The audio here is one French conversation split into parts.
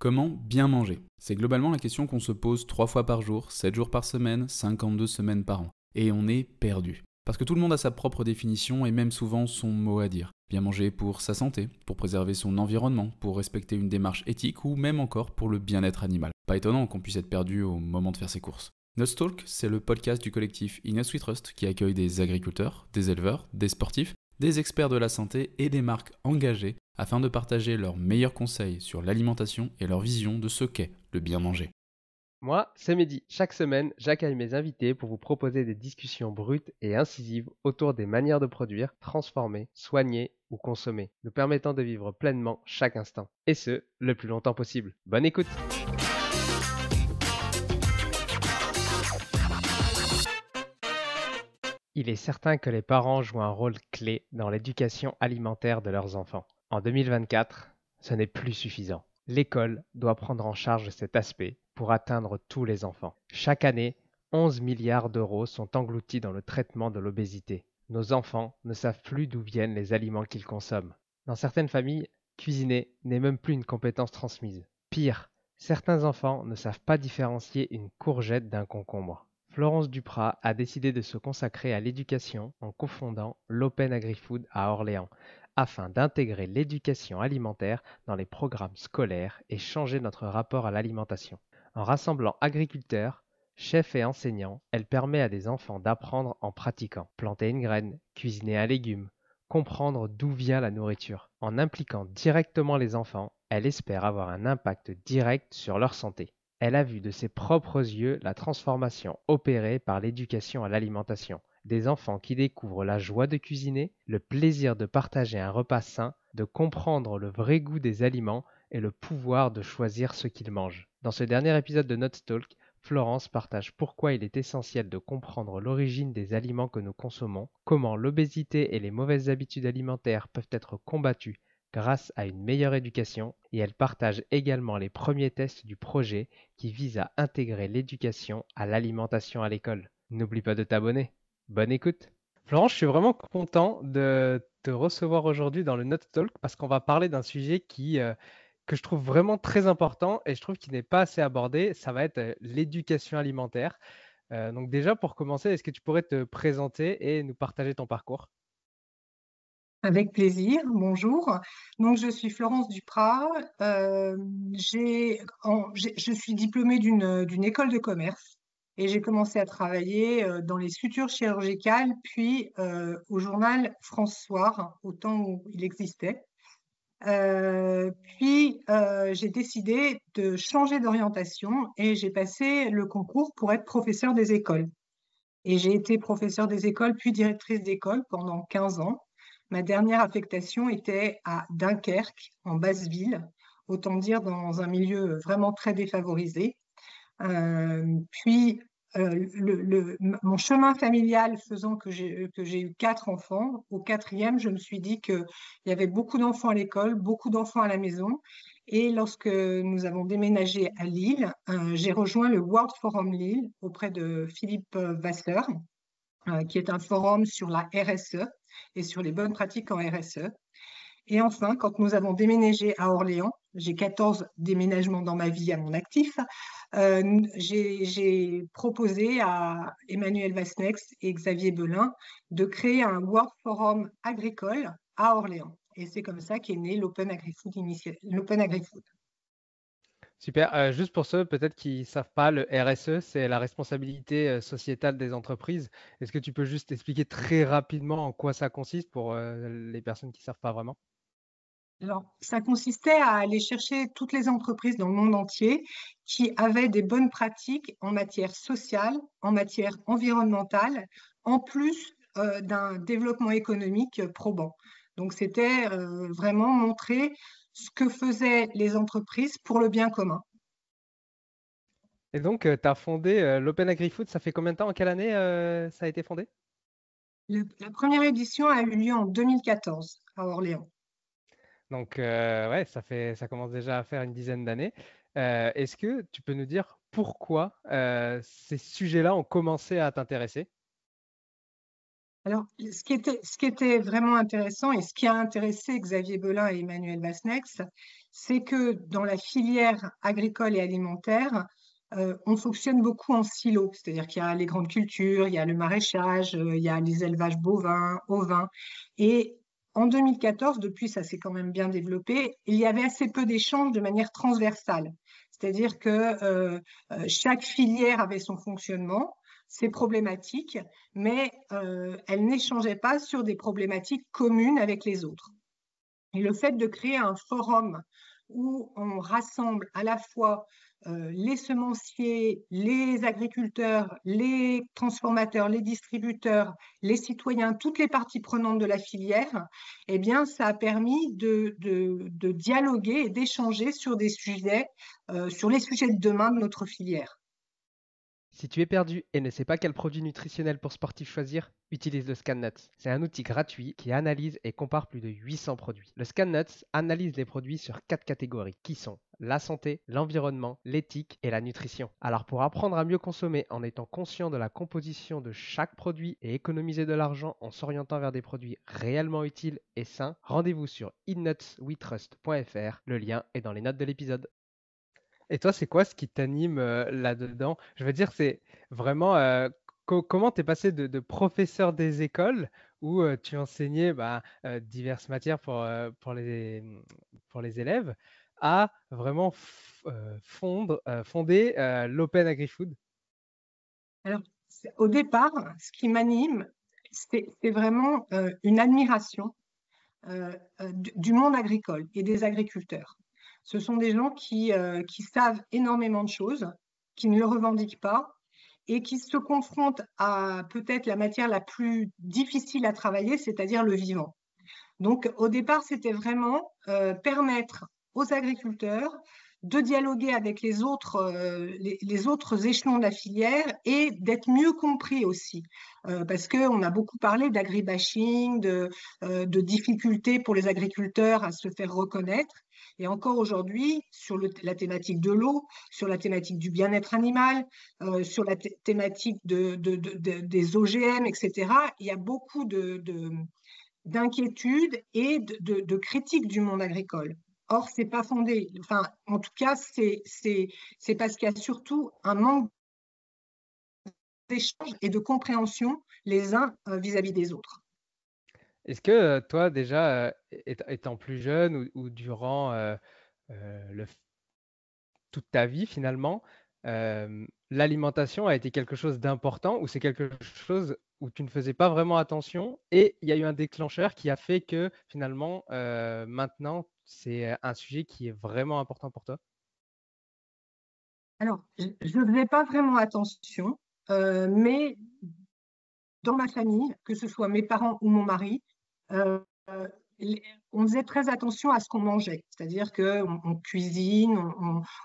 Comment bien manger? C'est globalement la question qu'on se pose 3 fois par jour, 7 jours par semaine, 52 semaines par an. Et on est perdu. Parce que tout le monde a sa propre définition et même souvent son mot à dire. Bien manger pour sa santé, pour préserver son environnement, pour respecter une démarche éthique ou même encore pour le bien-être animal. Pas étonnant qu'on puisse être perdu au moment de faire ses courses. Nutstalk, c'est le podcast du collectif Inus We Trust qui accueille des agriculteurs, des éleveurs, des sportifs, des experts de la santé et des marques engagées afin de partager leurs meilleurs conseils sur l'alimentation et leur vision de ce qu'est le bien manger. Moi, c'est Mehdi. Chaque semaine, j'accueille mes invités pour vous proposer des discussions brutes et incisives autour des manières de produire, transformer, soigner ou consommer, nous permettant de vivre pleinement chaque instant. Et ce, le plus longtemps possible. Bonne écoute! Il est certain que les parents jouent un rôle clé dans l'éducation alimentaire de leurs enfants. En 2024, ce n'est plus suffisant. L'école doit prendre en charge cet aspect pour atteindre tous les enfants. Chaque année, 11 milliards d'euros sont engloutis dans le traitement de l'obésité. Nos enfants ne savent plus d'où viennent les aliments qu'ils consomment. Dans certaines familles, cuisiner n'est même plus une compétence transmise. Pire, certains enfants ne savent pas différencier une courgette d'un concombre. Florence Duprat a décidé de se consacrer à l'éducation en cofondant l'Open Agri-Food à Orléans, afin d'intégrer l'éducation alimentaire dans les programmes scolaires et changer notre rapport à l'alimentation. En rassemblant agriculteurs, chefs et enseignants, elle permet à des enfants d'apprendre en pratiquant, planter une graine, cuisiner un légume, comprendre d'où vient la nourriture. En impliquant directement les enfants, elle espère avoir un impact direct sur leur santé. Elle a vu de ses propres yeux la transformation opérée par l'éducation à l'alimentation. Des enfants qui découvrent la joie de cuisiner, le plaisir de partager un repas sain, de comprendre le vrai goût des aliments et le pouvoir de choisir ce qu'ils mangent. Dans ce dernier épisode de Not Talk, Florence partage pourquoi il est essentiel de comprendre l'origine des aliments que nous consommons, comment l'obésité et les mauvaises habitudes alimentaires peuvent être combattues grâce à une meilleure éducation, et elle partage également les premiers tests du projet qui vise à intégrer l'éducation à l'alimentation à l'école. N'oublie pas de t'abonner. Bonne écoute. Florence, je suis vraiment content de te recevoir aujourd'hui dans le Not Talk parce qu'on va parler d'un sujet que je trouve vraiment très important et je trouve qu'il n'est pas assez abordé. Ça va être l'éducation alimentaire. Donc déjà, pour commencer, est-ce que tu pourrais te présenter et nous partager ton parcours? Avec plaisir, bonjour. Donc, je suis Florence Duprat. Je suis diplômée d'une école de commerce et j'ai commencé à travailler dans les sutures chirurgicales, puis au journal France Soir, au temps où il existait. J'ai décidé de changer d'orientation et j'ai passé le concours pour être professeur des écoles. Et j'ai été professeure des écoles, puis directrice d'école pendant 15 ans. Ma dernière affectation était à Dunkerque, en Basse-Ville, autant dire dans un milieu vraiment très défavorisé. Mon chemin familial faisant que j'ai eu 4 enfants, au quatrième, je me suis dit qu'il y avait beaucoup d'enfants à l'école, beaucoup d'enfants à la maison. Et lorsque nous avons déménagé à Lille, j'ai rejoint le World Forum Lille auprès de Philippe Vasseur, qui est un forum sur la RSE et sur les bonnes pratiques en RSE. Et enfin, quand nous avons déménagé à Orléans, j'ai 14 déménagements dans ma vie à mon actif, j'ai proposé à Emmanuel Vasnex et Xavier Belin de créer un World Forum agricole à Orléans. Et c'est comme ça qu'est né l'Open Agri-Food l'Open Agri-Food. Super. Juste pour ceux peut-être qui ne savent pas, le RSE, c'est la responsabilité sociétale des entreprises. Est-ce que tu peux juste expliquer très rapidement en quoi ça consiste pour les personnes qui ne savent pas vraiment? Alors, ça consistait à aller chercher toutes les entreprises dans le monde entier qui avaient des bonnes pratiques en matière sociale, en matière environnementale, en plus d'un développement économique probant. Donc, c'était vraiment montrer ce que faisaient les entreprises pour le bien commun. Et donc, tu as fondé l'Open Agri-Food, ça fait combien de temps? En quelle année ça a été fondé? La première édition a eu lieu en 2014 à Orléans. Donc, ouais, ça commence déjà à faire une dizaine d'années. Est-ce que tu peux nous dire pourquoi ces sujets-là ont commencé à t'intéresser? Alors, ce qui était vraiment intéressant et ce qui a intéressé Xavier Belin et Emmanuel Vasnex, c'est que dans la filière agricole et alimentaire, on fonctionne beaucoup en silo. C'est-à-dire qu'il y a les grandes cultures, il y a le maraîchage, il y a les élevages bovins, ovins. Et en 2014, depuis, ça s'est quand même bien développé, il y avait assez peu d'échanges de manière transversale. C'est-à-dire que chaque filière avait son fonctionnement, ses problématiques, mais elles n'échangeaient pas sur des problématiques communes avec les autres. Et le fait de créer un forum où on rassemble à la fois les semenciers, les agriculteurs, les transformateurs, les distributeurs, les citoyens, toutes les parties prenantes de la filière, eh bien, ça a permis de dialoguer et d'échanger sur des sujets, sur les sujets de demain de notre filière. Si tu es perdu et ne sais pas quel produit nutritionnel pour sportif choisir, utilise le ScanNuts. C'est un outil gratuit qui analyse et compare plus de 800 produits. Le ScanNuts analyse les produits sur 4 catégories qui sont la santé, l'environnement, l'éthique et la nutrition. Alors pour apprendre à mieux consommer en étant conscient de la composition de chaque produit et économiser de l'argent en s'orientant vers des produits réellement utiles et sains, rendez-vous sur eatnutswetrust.fr. Le lien est dans les notes de l'épisode. Et toi, c'est quoi ce qui t'anime là-dedans? Je veux dire, c'est vraiment comment t'es passé de professeur des écoles où tu enseignais diverses matières pour les élèves à vraiment fonder l'Open Agri-Food. Alors, au départ, ce qui m'anime, c'est vraiment une admiration du monde agricole et des agriculteurs. Ce sont des gens qui savent énormément de choses, qui ne le revendiquent pas et qui se confrontent à peut-être la matière la plus difficile à travailler, c'est-à-dire le vivant. Donc, au départ, c'était vraiment permettre aux agriculteurs de dialoguer avec les autres échelons de la filière et d'être mieux compris aussi. Parce qu'on a beaucoup parlé d'agribashing, de difficultés pour les agriculteurs à se faire reconnaître. Et encore aujourd'hui, sur la thématique de l'eau, sur la thématique du bien-être animal, sur la thématique des OGM, etc., il y a beaucoup d'inquiétude et de critique du monde agricole. Or, c'est pas fondé. Enfin, en tout cas, c'est parce qu'il y a surtout un manque d'échange et de compréhension les uns vis-à-vis des autres. Est-ce que toi, déjà, étant plus jeune ou durant le toute ta vie finalement, l'alimentation a été quelque chose d'important ou c'est quelque chose où tu ne faisais pas vraiment attention et il y a eu un déclencheur qui a fait que finalement, maintenant, c'est un sujet qui est vraiment important pour toi? Alors, je ne faisais pas vraiment attention, mais dans ma famille, que ce soit mes parents ou mon mari, euh, on faisait très attention à ce qu'on mangeait. C'est-à-dire qu'on cuisine,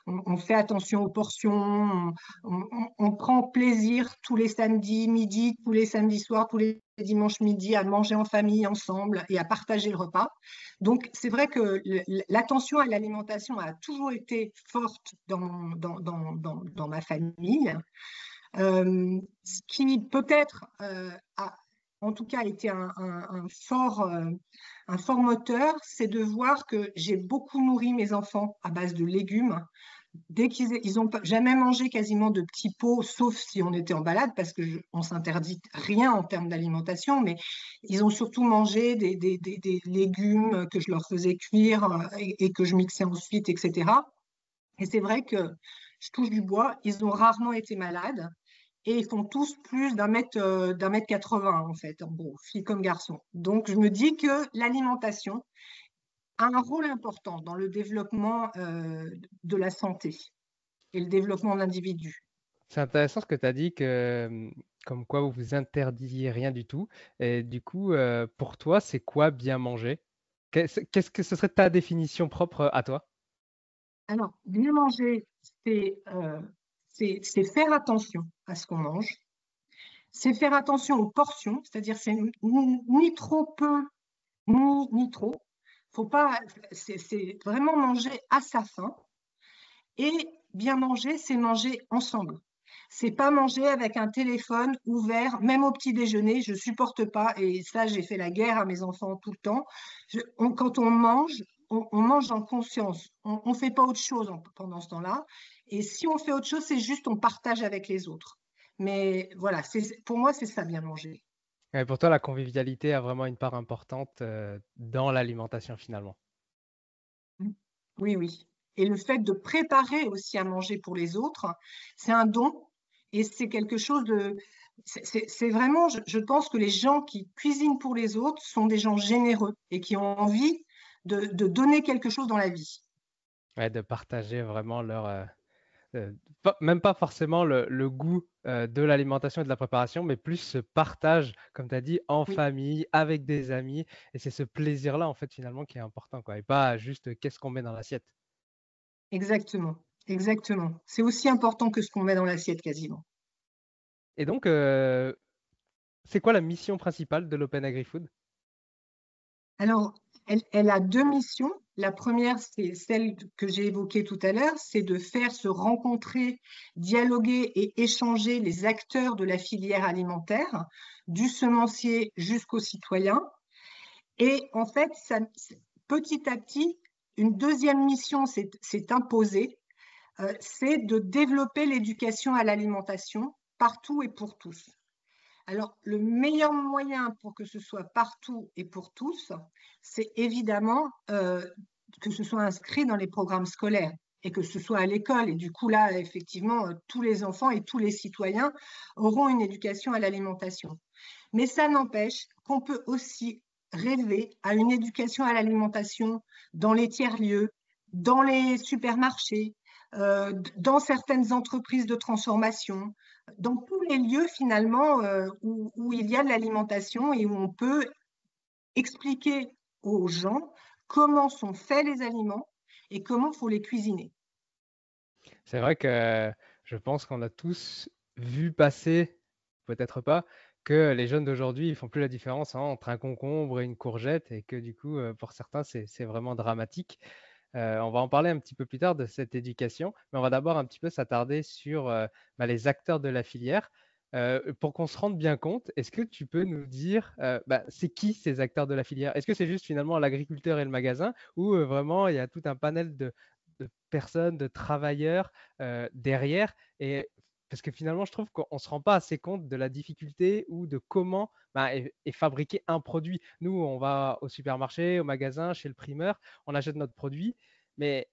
on fait attention aux portions, on prend plaisir tous les samedis midi, tous les samedis soirs, tous les dimanches midi à manger en famille ensemble et à partager le repas. Donc, c'est vrai que l'attention à l'alimentation a toujours été forte dans ma famille. Ce qui peut-être a en tout cas été un fort moteur, c'est de voir que j'ai beaucoup nourri mes enfants à base de légumes. Dès qu'ils n'ont jamais mangé quasiment de petits pots, sauf si on était en balade, parce qu'on s'interdit rien en termes d'alimentation, mais ils ont surtout mangé des légumes que je leur faisais cuire et que je mixais ensuite, etc. Et c'est vrai que je touche du bois, ils ont rarement été malades et ils font tous plus d'un mètre 80 en fait, en gros, filles comme garçons. Donc je me dis que l'alimentation a un rôle important dans le développement de la santé et le développement de l'individu. C'est intéressant ce que tu as dit que comme quoi vous vous interdisiez rien du tout et du coup, pour toi, c'est quoi bien manger? Qu'est-ce que ce serait ta définition propre à toi? Alors, bien manger, c'est faire attention à ce qu'on mange, c'est faire attention aux portions, c'est-à-dire c'est ni trop peu, ni trop. Faut pas, c'est vraiment manger à sa faim. Et bien manger, c'est manger ensemble. C'est pas manger avec un téléphone ouvert, même au petit déjeuner. Je supporte pas. Et ça, j'ai fait la guerre à mes enfants tout le temps. Quand on mange, on mange en conscience. On fait pas autre chose pendant ce temps-là. Et si on fait autre chose, c'est juste on partage avec les autres. Mais voilà, pour moi, c'est ça bien manger. Et pour toi, la convivialité a vraiment une part importante dans l'alimentation finalement. Oui, oui. Et le fait de préparer aussi à manger pour les autres, c'est un don et c'est quelque chose de... C'est vraiment, je pense que les gens qui cuisinent pour les autres sont des gens généreux et qui ont envie de donner quelque chose dans la vie. Ouais, de partager vraiment même pas forcément le goût de l'alimentation et de la préparation, mais plus ce partage, comme tu as dit, en Oui, famille, avec des amis. Et c'est ce plaisir-là, en fait, finalement, qui est important, quoi. Et pas juste qu'est-ce qu'on met dans l'assiette. exactement. Exactement. C'est aussi important que ce qu'on met dans l'assiette quasiment. Et donc, c'est quoi la mission principale de l'Open Agri-Food? Alors, elle a deux missions. La première, c'est celle que j'ai évoquée tout à l'heure, c'est de faire se rencontrer, dialoguer et échanger les acteurs de la filière alimentaire, du semencier jusqu'au citoyen. Et en fait, petit à petit, une deuxième mission s'est imposée, c'est de développer l'éducation à l'alimentation partout et pour tous. Alors, le meilleur moyen pour que ce soit partout et pour tous, c'est évidemment que ce soit inscrit dans les programmes scolaires et que ce soit à l'école. Et du coup, là, effectivement, tous les enfants et tous les citoyens auront une éducation à l'alimentation. Mais ça n'empêche qu'on peut aussi rêver à une éducation à l'alimentation dans les tiers-lieux, dans les supermarchés, dans certaines entreprises de transformation, dans tous les lieux finalement où il y a de l'alimentation et où on peut expliquer aux gens comment sont faits les aliments et comment il faut les cuisiner. C'est vrai que je pense qu'on a tous vu passer, peut-être pas, que les jeunes d'aujourd'hui, ils font plus la différence entre un concombre et une courgette et que du coup, pour certains, c'est vraiment dramatique. On va en parler un petit peu plus tard de cette éducation, mais on va d'abord un petit peu s'attarder sur les acteurs de la filière. Pour qu'on se rende bien compte, est-ce que tu peux nous dire, c'est qui ces acteurs de la filière? Est-ce que c'est juste finalement l'agriculteur et le magasin ou vraiment il y a tout un panel de personnes, de travailleurs derrière? Et parce que finalement, je trouve qu'on ne se rend pas assez compte de la difficulté ou de comment est fabriqué un produit. Nous, on va au supermarché, au magasin, chez le primeur, on achète notre produit, mais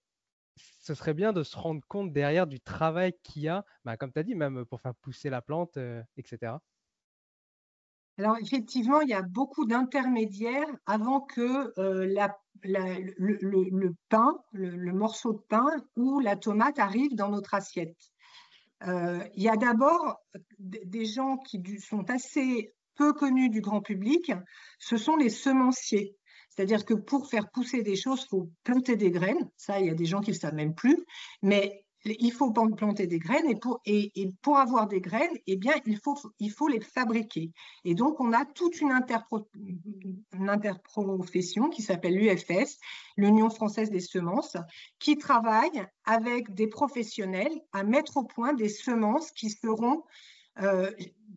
ce serait bien de se rendre compte derrière du travail qu'il y a, comme tu as dit, même pour faire pousser la plante, etc. Alors effectivement, il y a beaucoup d'intermédiaires avant que le pain, le morceau de pain ou la tomate arrive dans notre assiette. Il y a d'abord des gens qui sont assez peu connus du grand public, ce sont les semenciers. C'est-à-dire que pour faire pousser des choses, il faut planter des graines. Ça, il y a des gens qui ne le savent même plus. Mais il faut planter des graines et pour avoir des graines, eh bien, il faut les fabriquer. Et donc, on a toute une interprofession qui s'appelle l'UFS, l'Union française des semences, qui travaille avec des professionnels à mettre au point des semences euh,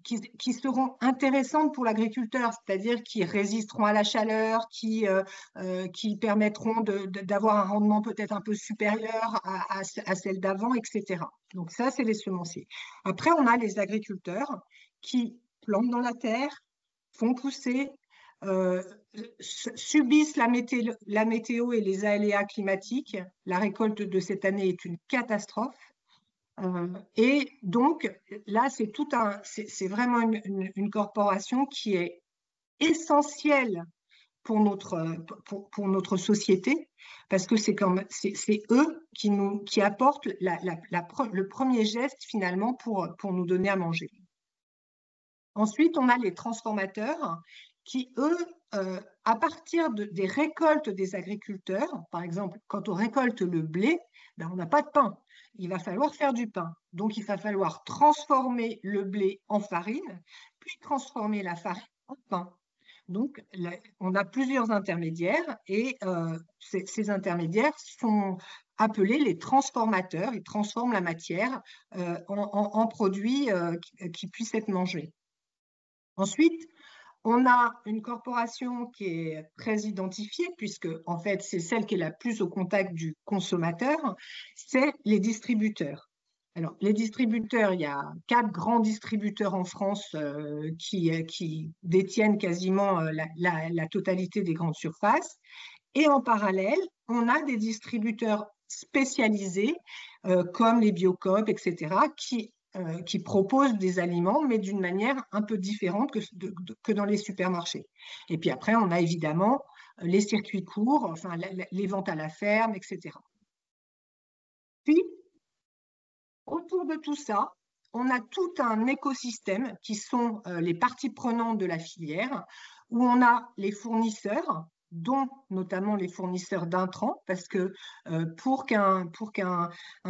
qui seront intéressantes pour l'agriculteur, c'est-à-dire qui résisteront à la chaleur, qui permettront d'avoir un rendement peut-être un peu supérieur à celle d'avant, etc. Donc ça, c'est les semenciers. Après, on a les agriculteurs qui plantent dans la terre, font pousser, euh, subissent la météo et les aléas climatiques. La récolte de cette année est une catastrophe. Et donc, là, c'est vraiment une corporation qui est essentielle pour notre société, parce que c'est eux qui apportent le premier geste finalement pour nous donner à manger. Ensuite, on a les transformateurs qui, eux, à partir des récoltes des agriculteurs, par exemple, quand on récolte le blé, ben, on n'a pas de pain. Il va falloir faire du pain. Donc, il va falloir transformer le blé en farine, puis transformer la farine en pain. Donc, on a plusieurs intermédiaires et ces intermédiaires sont appelés les transformateurs. Ils transforment la matière en produits qui puissent être mangés. Ensuite, on a une corporation qui est très identifiée, puisque en fait, c'est celle qui est la plus au contact du consommateur, c'est les distributeurs. Alors, les distributeurs, il y a 4 grands distributeurs en France qui détiennent quasiment la totalité des grandes surfaces. Et en parallèle, on a des distributeurs spécialisés comme les Biocoop, etc., qui proposent des aliments, mais d'une manière un peu différente que dans les supermarchés. Et puis après, on a évidemment les circuits courts, enfin les ventes à la ferme, etc. Puis, autour de tout ça, on a tout un écosystème qui sont les parties prenantes de la filière, où on a les fournisseurs, dont notamment les fournisseurs d'intrants, parce que pour qu'un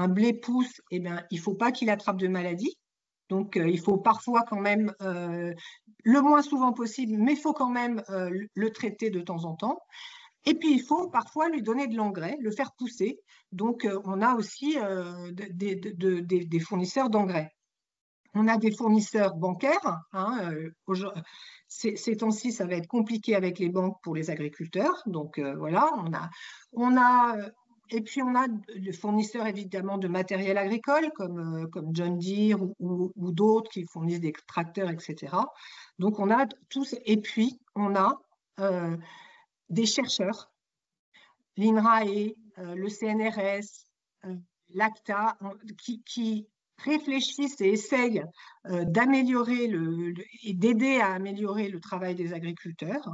blé pousse, eh bien, il ne faut pas qu'il attrape de maladie. Donc, il faut parfois quand même, le moins souvent possible, mais il faut quand même le traiter de temps en temps. Et puis, il faut parfois lui donner de l'engrais, le faire pousser. Donc, on a aussi des fournisseurs d'engrais. On a des fournisseurs bancaires. Ces temps-ci, ça va être compliqué avec les banques pour les agriculteurs. Donc, voilà, et puis, on a des fournisseurs évidemment de matériel agricole comme John Deere ou d'autres qui fournissent des tracteurs, etc. Donc, on a tous. Et puis, on a des chercheurs, l'INRAE, le CNRS, l'ACTA, qui réfléchissent et essayent d'améliorer et d'aider à améliorer le travail des agriculteurs.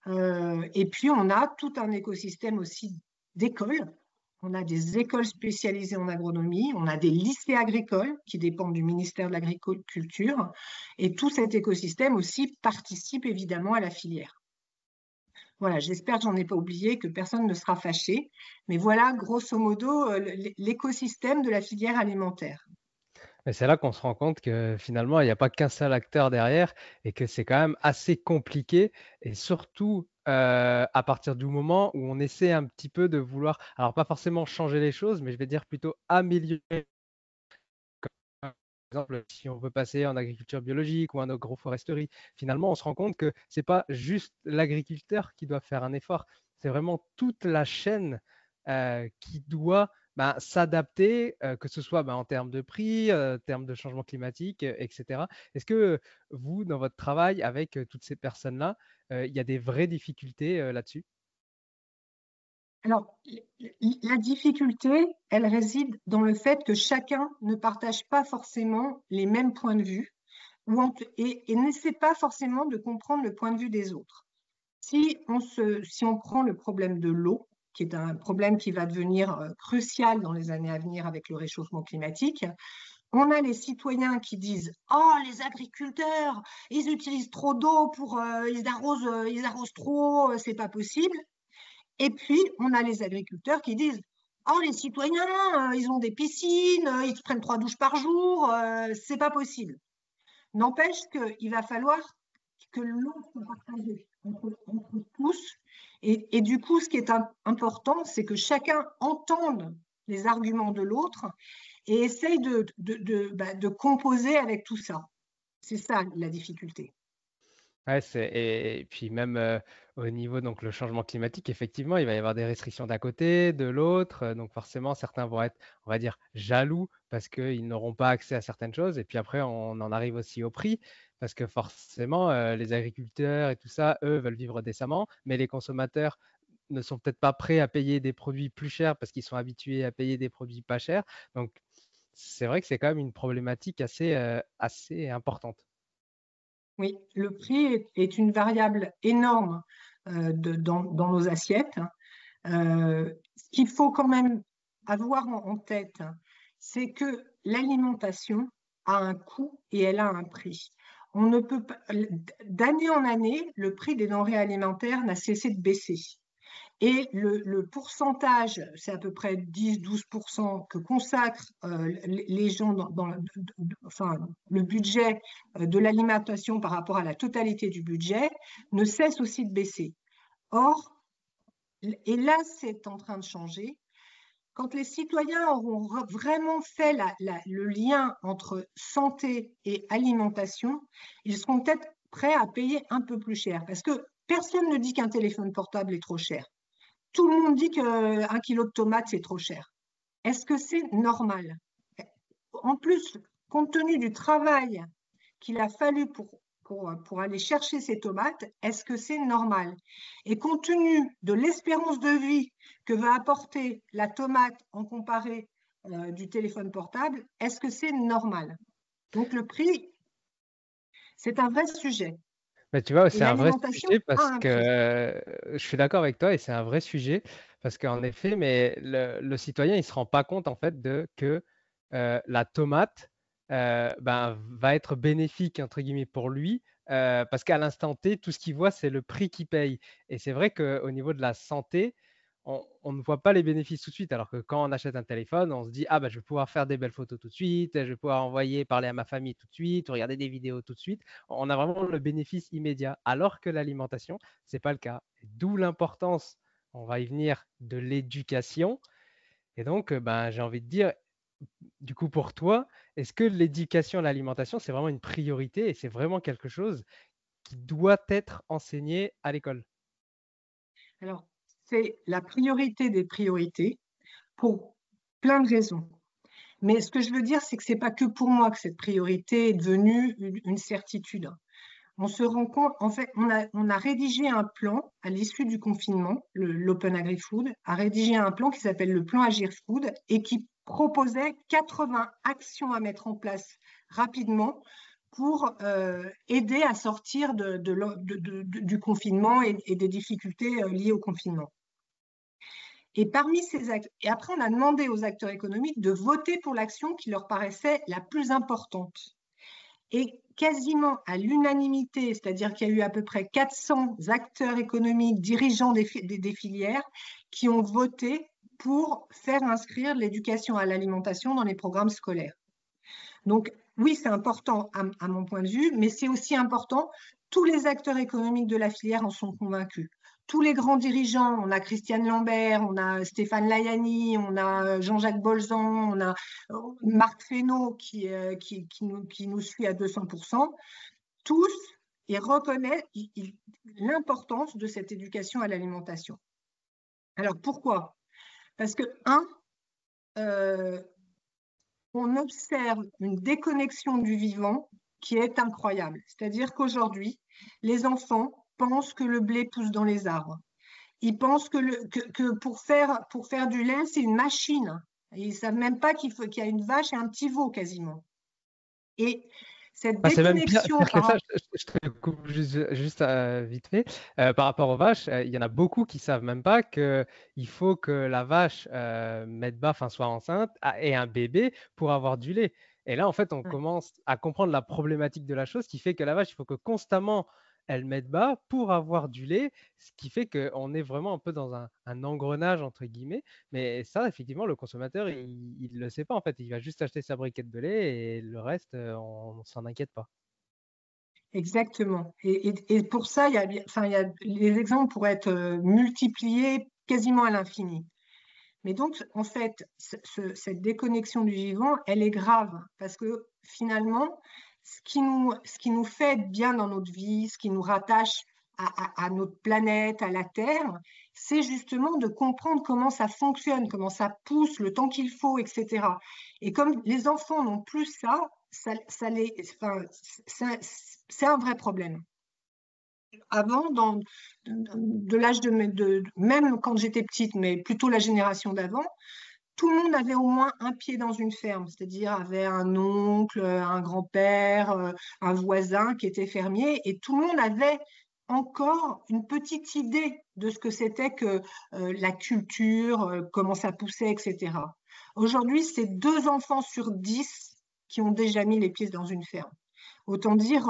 Et puis, on a tout un écosystème aussi d'écoles. On a des écoles spécialisées en agronomie, on a des lycées agricoles qui dépendent du ministère de l'Agriculture. Et tout cet écosystème aussi participe évidemment à la filière. Voilà, j'espère que j'en ai pas oublié, que personne ne sera fâché. Mais voilà, grosso modo, l'écosystème de la filière alimentaire. Et c'est là qu'on se rend compte que finalement, il n'y a pas qu'un seul acteur derrière et que c'est quand même assez compliqué. Et surtout, à partir du moment où on essaie un petit peu de vouloir, alors pas forcément changer les choses, mais je vais dire plutôt améliorer. Par exemple, si on veut passer en agriculture biologique ou en agroforesterie, finalement, on se rend compte que ce n'est pas juste l'agriculteur qui doit faire un effort, c'est vraiment toute la chaîne qui doit s'adapter, que ce soit en termes de prix, en termes de changement climatique, etc. Est-ce que vous, dans votre travail avec toutes ces personnes-là, il y a des vraies difficultés là-dessus? Alors, la difficulté, elle réside dans le fait que chacun ne partage pas forcément les mêmes points de vue et n'essaie pas forcément de comprendre le point de vue des autres. Si on prend le problème de l'eau, qui est un problème qui va devenir crucial dans les années à venir avec le réchauffement climatique, on a les citoyens qui disent « Oh, les agriculteurs, ils utilisent trop d'eau, ils arrosent trop, c'est pas possible ». Et puis, on a les agriculteurs qui disent « Oh, les citoyens, ils ont des piscines, ils se prennent 3 douches par jour, c'est pas possible ». N'empêche qu'il va falloir que l'eau soit partagée entre tous. Et du coup, ce qui est important, c'est que chacun entende les arguments de l'autre et essaye de composer avec tout ça. C'est ça la difficulté. Ouais, et puis même au niveau donc le changement climatique, effectivement, il va y avoir des restrictions d'un côté, de l'autre. Donc forcément, certains vont être, on va dire, jaloux parce qu'ils n'auront pas accès à certaines choses. Et puis après, on en arrive aussi au prix parce que forcément, les agriculteurs et tout ça, eux, veulent vivre décemment, mais les consommateurs ne sont peut-être pas prêts à payer des produits plus chers parce qu'ils sont habitués à payer des produits pas chers. Donc c'est vrai que c'est quand même une problématique assez importante. Oui, le prix est une variable énorme dans nos assiettes. Ce qu'il faut quand même avoir en tête, c'est que l'alimentation a un coût et elle a un prix. On ne peut pas, d'année en année, le prix des denrées alimentaires n'a cessé de baisser. Et le pourcentage, c'est à peu près 10-12% que consacrent les gens enfin, le budget de l'alimentation par rapport à la totalité du budget, ne cesse aussi de baisser. Or, et là, c'est en train de changer. Quand les citoyens auront vraiment fait le lien entre santé et alimentation, ils seront peut-être prêts à payer un peu plus cher. Parce que personne ne dit qu'un téléphone portable est trop cher. Tout le monde dit qu'un kilo de tomates, c'est trop cher. Est-ce que c'est normal? En plus, compte tenu du travail qu'il a fallu pour aller chercher ces tomates, est-ce que c'est normal? Et compte tenu de l'espérance de vie que va apporter la tomate en comparé du téléphone portable, est-ce que c'est normal? Donc le prix, c'est un vrai sujet. Mais tu vois, Et c'est un vrai l'alimentation sujet a parce un que prix. je suis d'accord avec toi et c'est un vrai sujet parce qu'en effet, mais le citoyen, il se rend pas compte en fait que la tomate va être bénéfique entre guillemets pour lui parce qu'à l'instant T, tout ce qu'il voit, c'est le prix qu'il paye. Et c'est vrai qu'au niveau de la santé, on ne voit pas les bénéfices tout de suite. Alors que quand on achète un téléphone, on se dit, ah bah, je vais pouvoir faire des belles photos tout de suite, je vais pouvoir envoyer, parler à ma famille tout de suite, ou regarder des vidéos tout de suite. On a vraiment le bénéfice immédiat. Alors que l'alimentation, ce n'est pas le cas. D'où l'importance, on va y venir, de l'éducation. Et donc, ben, j'ai envie de dire, du coup, pour toi, est-ce que l'éducation à l'alimentation, c'est vraiment une priorité et c'est vraiment quelque chose qui doit être enseigné à l'école? Alors, c'est la priorité des priorités pour plein de raisons. Mais ce que je veux dire, c'est que ce n'est pas que pour moi que cette priorité est devenue une certitude. On se rend compte, en fait, on a rédigé un plan à l'issue du confinement, l'Open Agri-Food a rédigé un plan qui s'appelle le plan Agir Food et qui proposait 80 actions à mettre en place rapidement pour aider à sortir du confinement et des difficultés liées au confinement. Et parmi ces actes, et après, on a demandé aux acteurs économiques de voter pour l'action qui leur paraissait la plus importante. Et quasiment à l'unanimité, c'est-à-dire qu'il y a eu à peu près 400 acteurs économiques, dirigeants des filières, qui ont voté pour faire inscrire l'éducation à l'alimentation dans les programmes scolaires. Donc oui, c'est important à mon point de vue, mais c'est aussi important, tous les acteurs économiques de la filière en sont convaincus. Tous les grands dirigeants, on a Christiane Lambert, on a Stéphane Layani, on a Jean-Jacques Bolzan, on a Marc Fesneau qui nous suit à 200%, tous, ils reconnaissent l'importance de cette éducation à l'alimentation. Alors pourquoi? Parce que, on observe une déconnexion du vivant qui est incroyable. C'est-à-dire qu'aujourd'hui, les enfants pensent que le blé pousse dans les arbres. Ils pensent que pour faire du lait, c'est une machine. Ils ne savent même pas qu'il y a une vache et un petit veau quasiment. Et cette Ah, c'est même pire, déconnexion pire que ça, je te coupe juste vite fait. Par rapport aux vaches, il y en a beaucoup qui savent même pas qu'il faut que la vache mette bas, enfin soit enceinte, ait un bébé pour avoir du lait. Et là, en fait, on commence à comprendre la problématique de la chose qui fait que la vache, il faut que constamment elle mette bas pour avoir du lait, ce qui fait qu'on est vraiment un peu dans un engrenage, entre guillemets. Mais ça, effectivement, le consommateur, il ne le sait pas, en fait. Il va juste acheter sa briquette de lait et le reste, on ne s'en inquiète pas. Exactement. Et pour ça, les exemples pourraient être multipliés quasiment à l'infini. Mais donc, en fait, cette déconnexion du vivant, elle est grave parce que finalement, ce qui nous fait bien dans notre vie, ce qui nous rattache à notre planète, à la Terre, c'est justement de comprendre comment ça fonctionne, comment ça pousse, le temps qu'il faut, etc. Et comme les enfants n'ont plus ça, c'est un vrai problème. Avant, de l'âge même quand j'étais petite, mais plutôt la génération d'avant, tout le monde avait au moins un pied dans une ferme, c'est-à-dire avait un oncle, un grand-père, un voisin qui était fermier, et tout le monde avait encore une petite idée de ce que c'était que la culture, comment ça poussait, etc. Aujourd'hui, c'est 2 enfants sur 10 qui ont déjà mis les pieds dans une ferme. Autant dire,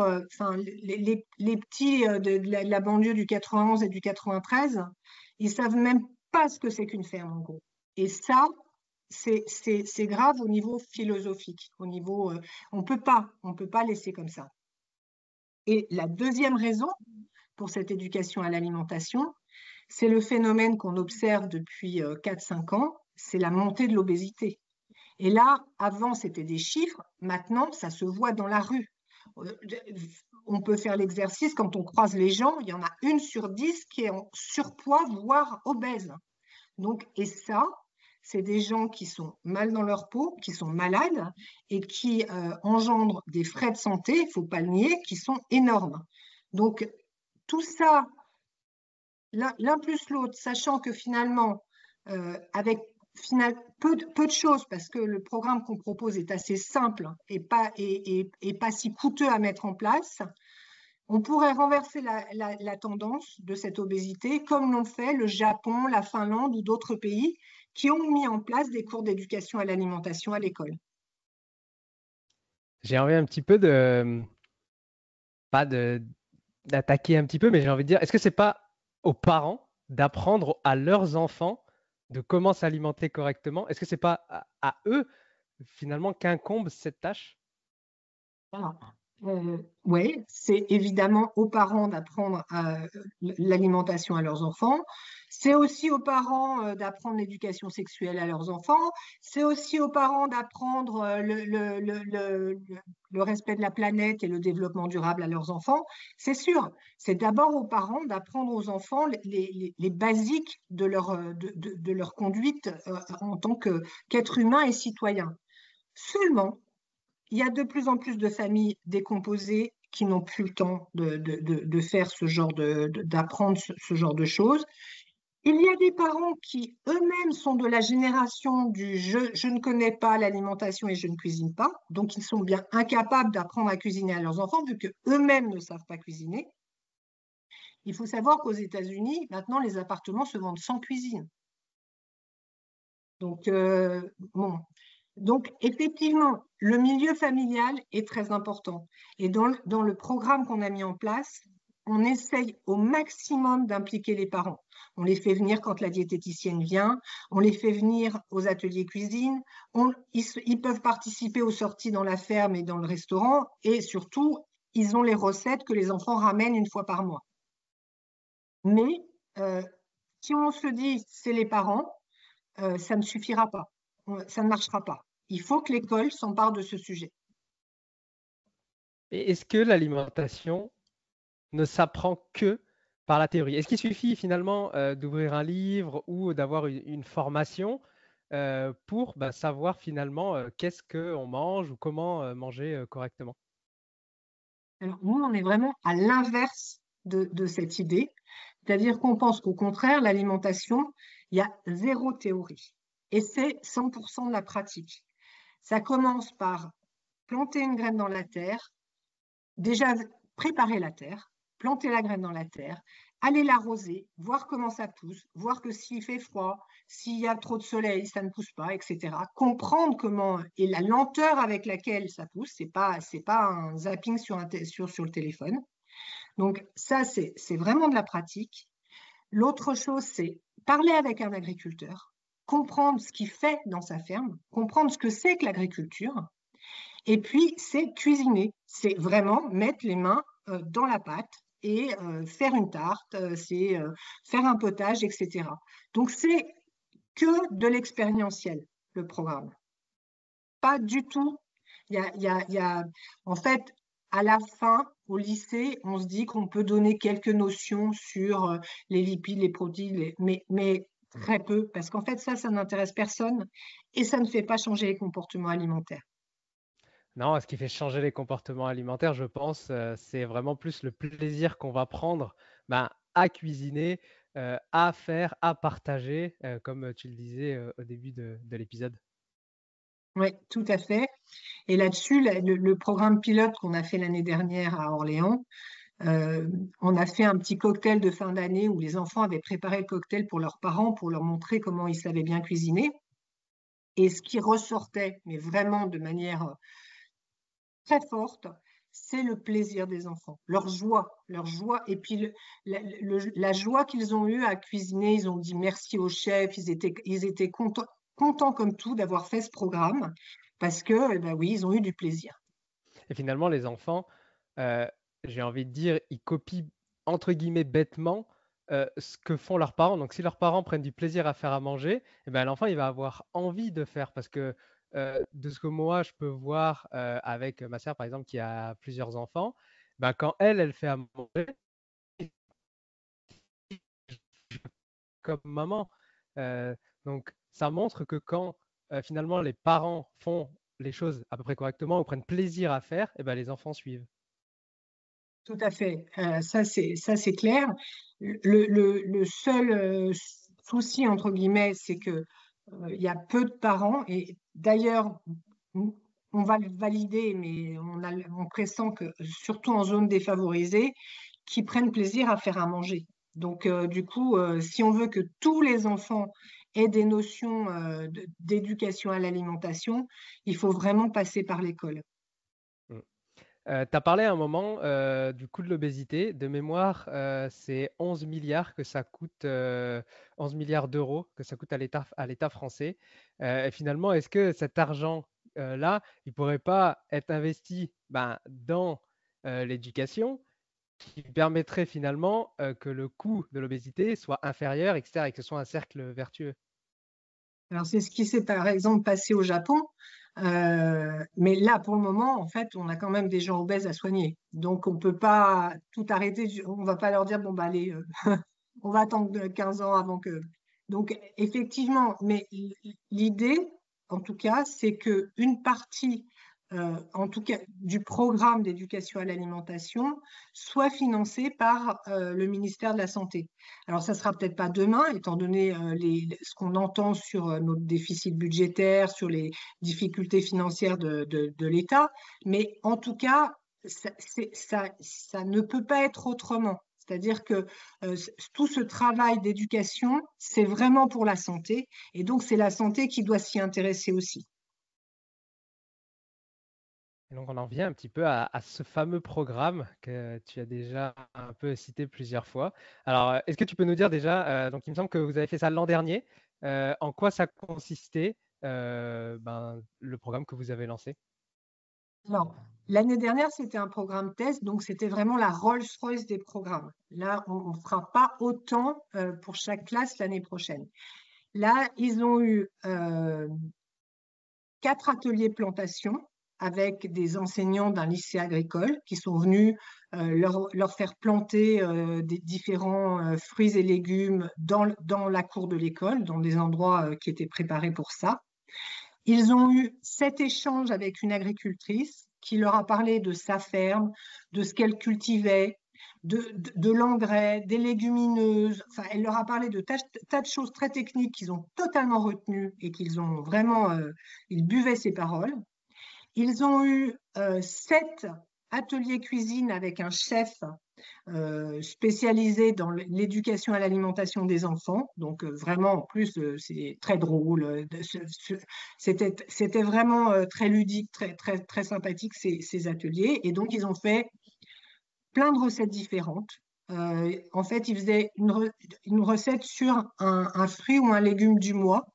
les petits de la banlieue du 91 et du 93, Ils savent même pas ce que c'est qu'une ferme, en gros. Et ça, c'est grave au niveau philosophique, au niveau, on peut pas laisser comme ça. Et la deuxième raison pour cette éducation à l'alimentation, c'est le phénomène qu'on observe depuis 4-5 ans, c'est la montée de l'obésité. Et là, avant, c'était des chiffres, maintenant, ça se voit dans la rue. On peut faire l'exercice, quand on croise les gens, il y en a 1 sur 10 qui est en surpoids, voire obèse. Donc, et ça, c'est des gens qui sont mal dans leur peau, qui sont malades et qui engendrent des frais de santé, il ne faut pas le nier, qui sont énormes. Donc, tout ça, l'un plus l'autre, sachant que finalement, avec peu de choses, parce que le programme qu'on propose est assez simple et pas si coûteux à mettre en place, on pourrait renverser la tendance de cette obésité, comme l'ont fait le Japon, la Finlande ou d'autres pays qui ont mis en place des cours d'éducation à l'alimentation à l'école. J'ai envie un petit peu d'attaquer un petit peu, mais j'ai envie de dire, est-ce que c'est pas aux parents d'apprendre à leurs enfants de comment s'alimenter correctement? Est-ce que c'est pas à eux finalement qu'incombe cette tâche? Oui, c'est évidemment aux parents d'apprendre l'alimentation à leurs enfants. C'est aussi aux parents d'apprendre l'éducation sexuelle à leurs enfants. C'est aussi aux parents d'apprendre le respect de la planète et le développement durable à leurs enfants. C'est sûr, c'est d'abord aux parents d'apprendre aux enfants les basiques de leur conduite en tant qu'être humain et citoyen. Seulement, il y a de plus en plus de familles décomposées qui n'ont plus le temps de faire d'apprendre ce genre de choses. Il y a des parents qui eux-mêmes sont de la génération du je ne connais pas l'alimentation et je ne cuisine pas, donc ils sont bien incapables d'apprendre à cuisiner à leurs enfants vu qu'eux-mêmes ne savent pas cuisiner. Il faut savoir qu'aux États-Unis, maintenant, les appartements se vendent sans cuisine. Donc, bon. Donc, effectivement, le milieu familial est très important. Et dans le programme qu'on a mis en place, on essaye au maximum d'impliquer les parents. On les fait venir quand la diététicienne vient, on les fait venir aux ateliers cuisine, ils peuvent participer aux sorties dans la ferme et dans le restaurant, et surtout, ils ont les recettes que les enfants ramènent 1 fois par mois. Mais si on se dit c'est les parents, ça ne suffira pas, ça ne marchera pas. Il faut que l'école s'empare de ce sujet. Et est-ce que l'alimentation ne s'apprend que par la théorie? Est-ce qu'il suffit finalement d'ouvrir un livre ou d'avoir une formation pour savoir finalement qu'est-ce qu'on mange ou comment manger correctement? Alors, nous, on est vraiment à l'inverse de cette idée, c'est-à-dire qu'on pense qu'au contraire, l'alimentation, il y a 0 théorie et c'est 100% de la pratique. Ça commence par planter une graine dans la terre, déjà préparer la terre, planter la graine dans la terre, aller l'arroser, voir comment ça pousse, voir que s'il fait froid, s'il y a trop de soleil, ça ne pousse pas, etc. Comprendre comment et la lenteur avec laquelle ça pousse, c'est pas un zapping sur le téléphone. Donc ça, c'est vraiment de la pratique. L'autre chose, c'est parler avec un agriculteur, comprendre ce qu'il fait dans sa ferme, comprendre ce que c'est que l'agriculture. Et puis, c'est cuisiner, c'est vraiment mettre les mains dans la pâte et faire une tarte, c'est faire un potage, etc. Donc, c'est que de l'expérientiel, le programme. Pas du tout. En fait, à la fin, au lycée, on se dit qu'on peut donner quelques notions sur les lipides, les protéines, mais très peu, parce qu'en fait, ça n'intéresse personne et ça ne fait pas changer les comportements alimentaires. Non, ce qui fait changer les comportements alimentaires, je pense, c'est vraiment plus le plaisir qu'on va prendre à cuisiner, à faire, à partager, comme tu le disais au début de l'épisode. Oui, tout à fait. Et là-dessus, le programme pilote qu'on a fait l'année dernière à Orléans, on a fait un petit cocktail de fin d'année où les enfants avaient préparé le cocktail pour leurs parents pour leur montrer comment ils savaient bien cuisiner. Et ce qui ressortait, mais vraiment de manière très forte, c'est le plaisir des enfants, leur joie, et puis la joie qu'ils ont eue à cuisiner. Ils ont dit merci au chef, ils étaient contents comme tout d'avoir fait ce programme, parce que, eh ben oui, ils ont eu du plaisir. Et finalement, les enfants, euh, j'ai envie de dire, ils copient entre guillemets bêtement ce que font leurs parents. Donc, si leurs parents prennent du plaisir à faire à manger, eh ben, l'enfant, il va avoir envie de faire. Parce que de ce que moi, je peux voir avec ma sœur, par exemple, qui a plusieurs enfants, ben, quand elle fait à manger, comme maman. Euh, donc, ça montre que quand finalement les parents font les choses à peu près correctement ou prennent plaisir à faire, eh ben, les enfants suivent. Tout à fait. Ça, c'est clair. Le seul souci, entre guillemets, c'est que il y a peu de parents, et d'ailleurs, on va le valider, mais on pressent que, surtout en zone défavorisée, qui prennent plaisir à faire à manger. Donc, du coup, si on veut que tous les enfants aient des notions d'éducation à l'alimentation, il faut vraiment passer par l'école. Tu as parlé à un moment du coût de l'obésité. De mémoire, c'est 11 milliards que ça coûte, 11 milliards d'euros que ça coûte à l'État français. Et finalement, est-ce que cet argent-là, il ne pourrait pas être investi dans l'éducation qui permettrait finalement que le coût de l'obésité soit inférieur, etc., et que ce soit un cercle vertueux? Alors, c'est ce qui s'est par exemple passé au Japon. Mais là, pour le moment, en fait, on a quand même des gens obèses à soigner. Donc, on ne peut pas tout arrêter. On ne va pas leur dire, bon, bah, allez, on va attendre 15 ans avant que. Donc, effectivement, mais l'idée, en tout cas, c'est qu'une partie, en tout cas, du programme d'éducation à l'alimentation soit financée par le ministère de la Santé. Alors, ça ne sera peut-être pas demain, étant donné ce qu'on entend sur notre déficit budgétaire, sur les difficultés financières de l'État, mais en tout cas, ça ne peut pas être autrement. C'est-à-dire que tout ce travail d'éducation, c'est vraiment pour la santé, et donc c'est la santé qui doit s'y intéresser aussi. Et donc, on en vient un petit peu à ce fameux programme que tu as déjà un peu cité plusieurs fois. Alors, est-ce que tu peux nous dire déjà, donc il me semble que vous avez fait ça l'an dernier, en quoi ça consistait, le programme que vous avez lancé? Alors, l'année dernière, c'était un programme test, donc c'était vraiment la Rolls-Royce des programmes. Là, on ne fera pas autant pour chaque classe l'année prochaine. Là, ils ont eu 4 ateliers plantation avec des enseignants d'un lycée agricole qui sont venus leur faire planter des différents fruits et légumes dans la cour de l'école, dans des endroits qui étaient préparés pour ça. Ils ont eu 7 échanges avec une agricultrice qui leur a parlé de sa ferme, de ce qu'elle cultivait, de l'engrais, des légumineuses. Enfin, elle leur a parlé de tas de choses très techniques qu'ils ont totalement retenues et qu'ils ont vraiment, ils buvaient ses paroles. Ils ont eu 7 ateliers cuisine avec un chef spécialisé dans l'éducation à l'alimentation des enfants. Donc vraiment, en plus, c'est très drôle. C'était vraiment très ludique, très, très, très sympathique ces ateliers. Et donc, ils ont fait plein de recettes différentes. En fait, ils faisaient une recette sur un fruit ou un légume du mois.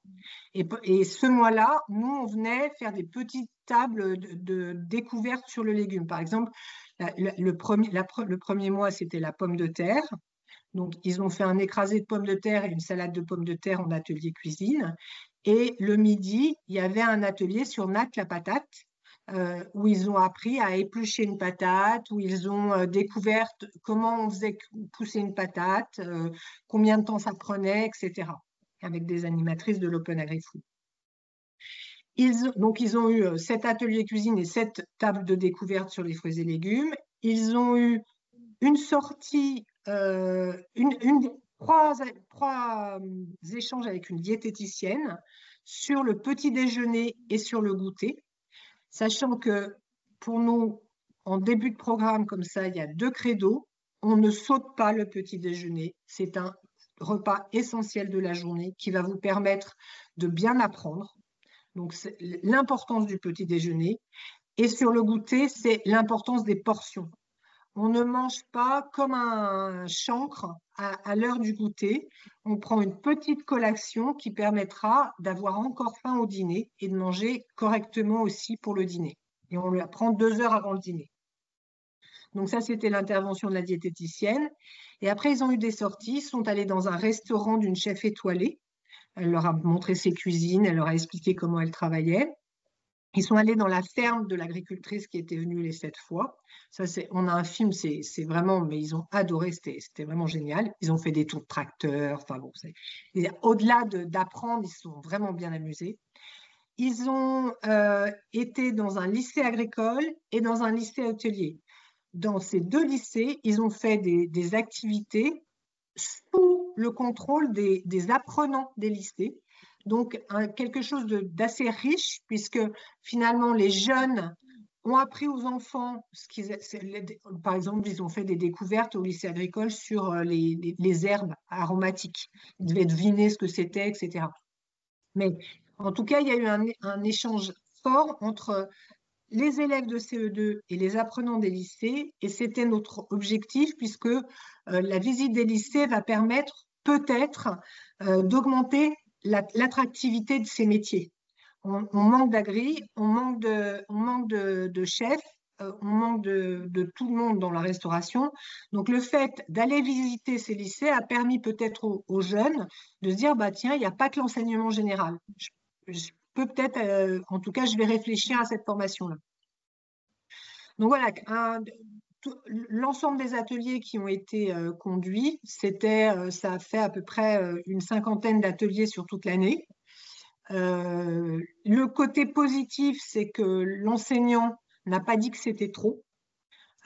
Et ce mois-là, nous, on venait faire des petites tables de découverte sur le légume. Par exemple, le premier mois, c'était la pomme de terre. Donc, ils ont fait un écrasé de pommes de terre et une salade de pommes de terre en atelier cuisine. Et le midi, il y avait un atelier sur Nat la patate, où ils ont appris à éplucher une patate, où ils ont découvert comment on faisait pousser une patate, combien de temps ça prenait, etc., avec des animatrices de l'Open Agri-Food. Donc, ils ont eu 7 ateliers cuisine et 7 tables de découverte sur les fruits et légumes. Ils ont eu une sortie, trois échanges avec une diététicienne sur le petit déjeuner et sur le goûter, sachant que pour nous, en début de programme comme ça, il y a 2 credos. On ne saute pas le petit déjeuner. C'est un repas essentiel de la journée qui va vous permettre de bien apprendre. Donc, c'est l'importance du petit déjeuner. Et sur le goûter, c'est l'importance des portions. On ne mange pas comme un chancre à l'heure du goûter. On prend une petite collation qui permettra d'avoir encore faim au dîner et de manger correctement aussi pour le dîner. Et on la prend 2 heures avant le dîner. Donc ça, c'était l'intervention de la diététicienne. Et après, ils ont eu des sorties. Ils sont allés dans un restaurant d'une chef étoilée. Elle leur a montré ses cuisines, elle leur a expliqué comment elle travaillait. Ils sont allés dans la ferme de l'agricultrice qui était venue les 7 fois. Ça, on a un film, c'est vraiment, mais ils ont adoré, c'était vraiment génial. Ils ont fait des tours de tracteur. Enfin bon, au-delà d'apprendre, ils se sont vraiment bien amusés. Ils ont été dans un lycée agricole et dans un lycée hôtelier. Dans ces 2 lycées, ils ont fait des activités sous le contrôle des apprenants des lycées. Donc, quelque chose d'assez riche, puisque finalement, les jeunes ont appris aux enfants, par exemple, ils ont fait des découvertes au lycée agricole sur les herbes aromatiques. Ils devaient deviner ce que c'était, etc. Mais en tout cas, il y a eu un échange fort entre les élèves de CE2 et les apprenants des lycées, et c'était notre objectif puisque la visite des lycées va permettre peut-être d'augmenter l'attractivité de ces métiers. On manque d'agri, on manque de chefs, on manque de tout le monde dans la restauration. Donc le fait d'aller visiter ces lycées a permis peut-être aux jeunes de se dire, bah tiens, il n'y a pas que l'enseignement général. Je peux peut-être, en tout cas, je vais réfléchir à cette formation-là. Donc voilà, l'ensemble des ateliers qui ont été conduits, ça a fait à peu près une 50aine d'ateliers sur toute l'année. Le côté positif, c'est que l'enseignant n'a pas dit que c'était trop,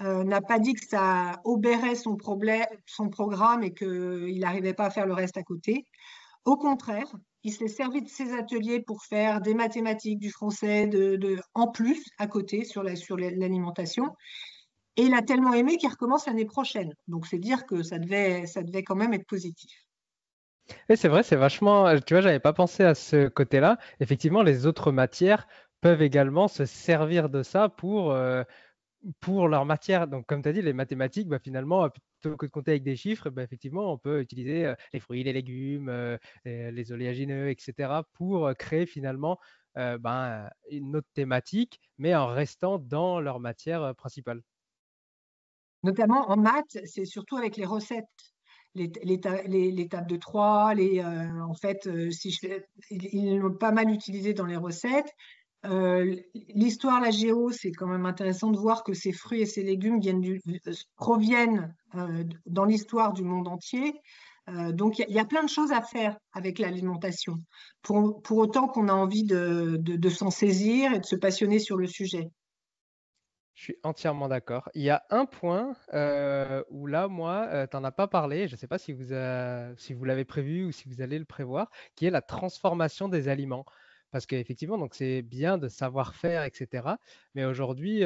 n'a pas dit que ça obérait son programme et qu'il n'arrivait pas à faire le reste à côté. Au contraire, il s'est servi de ces ateliers pour faire des mathématiques, du français, en plus, à côté, sur l'alimentation. Et il a tellement aimé qu'il recommence l'année prochaine. Donc, c'est dire que ça devait quand même être positif. Et c'est vrai, c'est vachement. Tu vois, j'avais pas pensé à ce côté-là. Effectivement, les autres matières peuvent également se servir de ça pour leur matière. Donc, comme tu as dit, les mathématiques, bah, finalement, plutôt que de compter avec des chiffres, bah, effectivement, on peut utiliser les fruits, les légumes, les oléagineux, etc., pour créer finalement une autre thématique, mais en restant dans leur matière principale. Notamment en maths, c'est surtout avec les recettes. Les tables de 3, en fait, ils l'ont pas mal utilisé dans les recettes. L'histoire, la géo, c'est quand même intéressant de voir que ces fruits et ces légumes proviennent dans l'histoire du monde entier. Donc, il y a plein de choses à faire avec l'alimentation, pour autant qu'on a envie de s'en saisir et de se passionner sur le sujet. Je suis entièrement d'accord. Il y a un point où là, moi, tu n'en as pas parlé, je ne sais pas si vous l'avez prévu ou si vous allez le prévoir, qui est la transformation des aliments. Parce qu'effectivement, donc c'est bien de savoir faire, etc. Mais aujourd'hui,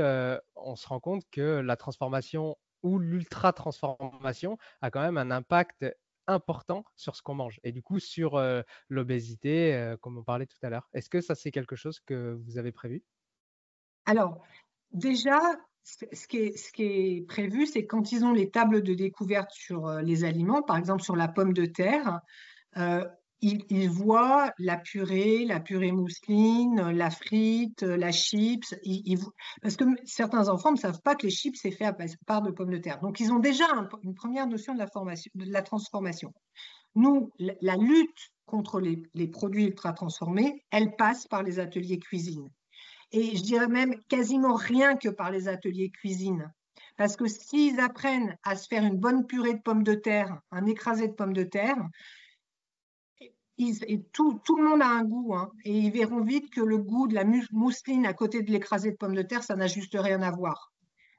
on se rend compte que la transformation ou l'ultra-transformation a quand même un impact important sur ce qu'on mange et du coup sur l'obésité, comme on parlait tout à l'heure. Est-ce que ça, c'est quelque chose que vous avez prévu? Alors, déjà, ce qui est prévu, c'est quand ils ont les tables de découverte sur les aliments, par exemple sur la pomme de terre, euh, ils voient la purée mousseline, la frite, la chips. Parce que certains enfants ne savent pas que les chips, c'est fait à part de pommes de terre. Donc, ils ont déjà une première notion de la transformation. Nous, la lutte contre les produits ultra transformés, elle passe par les ateliers cuisine. Et je dirais même quasiment rien que par les ateliers cuisine. Parce que s'ils apprennent à se faire une bonne purée de pommes de terre, un écrasé de pommes de terre, tout le monde a un goût, hein, et ils verront vite que le goût de la mousseline à côté de l'écrasé de pommes de terre, ça n'a juste rien à voir.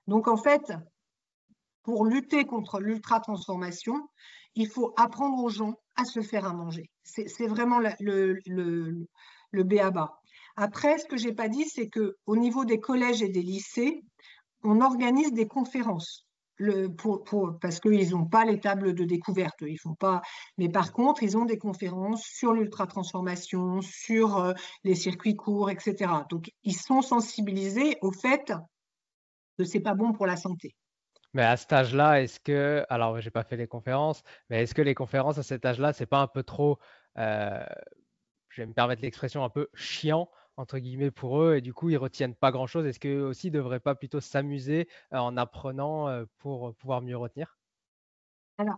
Donc en fait, pour lutter contre l'ultra-transformation, il faut apprendre aux gens à se faire à manger. C'est vraiment le b.a.-ba. Après, ce que je n'ai pas dit, c'est qu'au niveau des collèges et des lycées, on organise des conférences parce qu'ils n'ont pas les tables de découverte, ils font pas. Mais par contre, ils ont des conférences sur l'ultra-transformation, sur les circuits courts, etc. Donc, ils sont sensibilisés au fait que c'est pas bon pour la santé. Mais à cet âge-là, alors j'ai pas fait les conférences, mais est-ce que les conférences à cet âge-là, c'est pas un peu trop, euh, je vais me permettre l'expression, un peu chiant entre guillemets pour eux, et du coup ils retiennent pas grand-chose? Est-ce qu'eux aussi devraient pas plutôt s'amuser en apprenant pour pouvoir mieux retenir? Alors,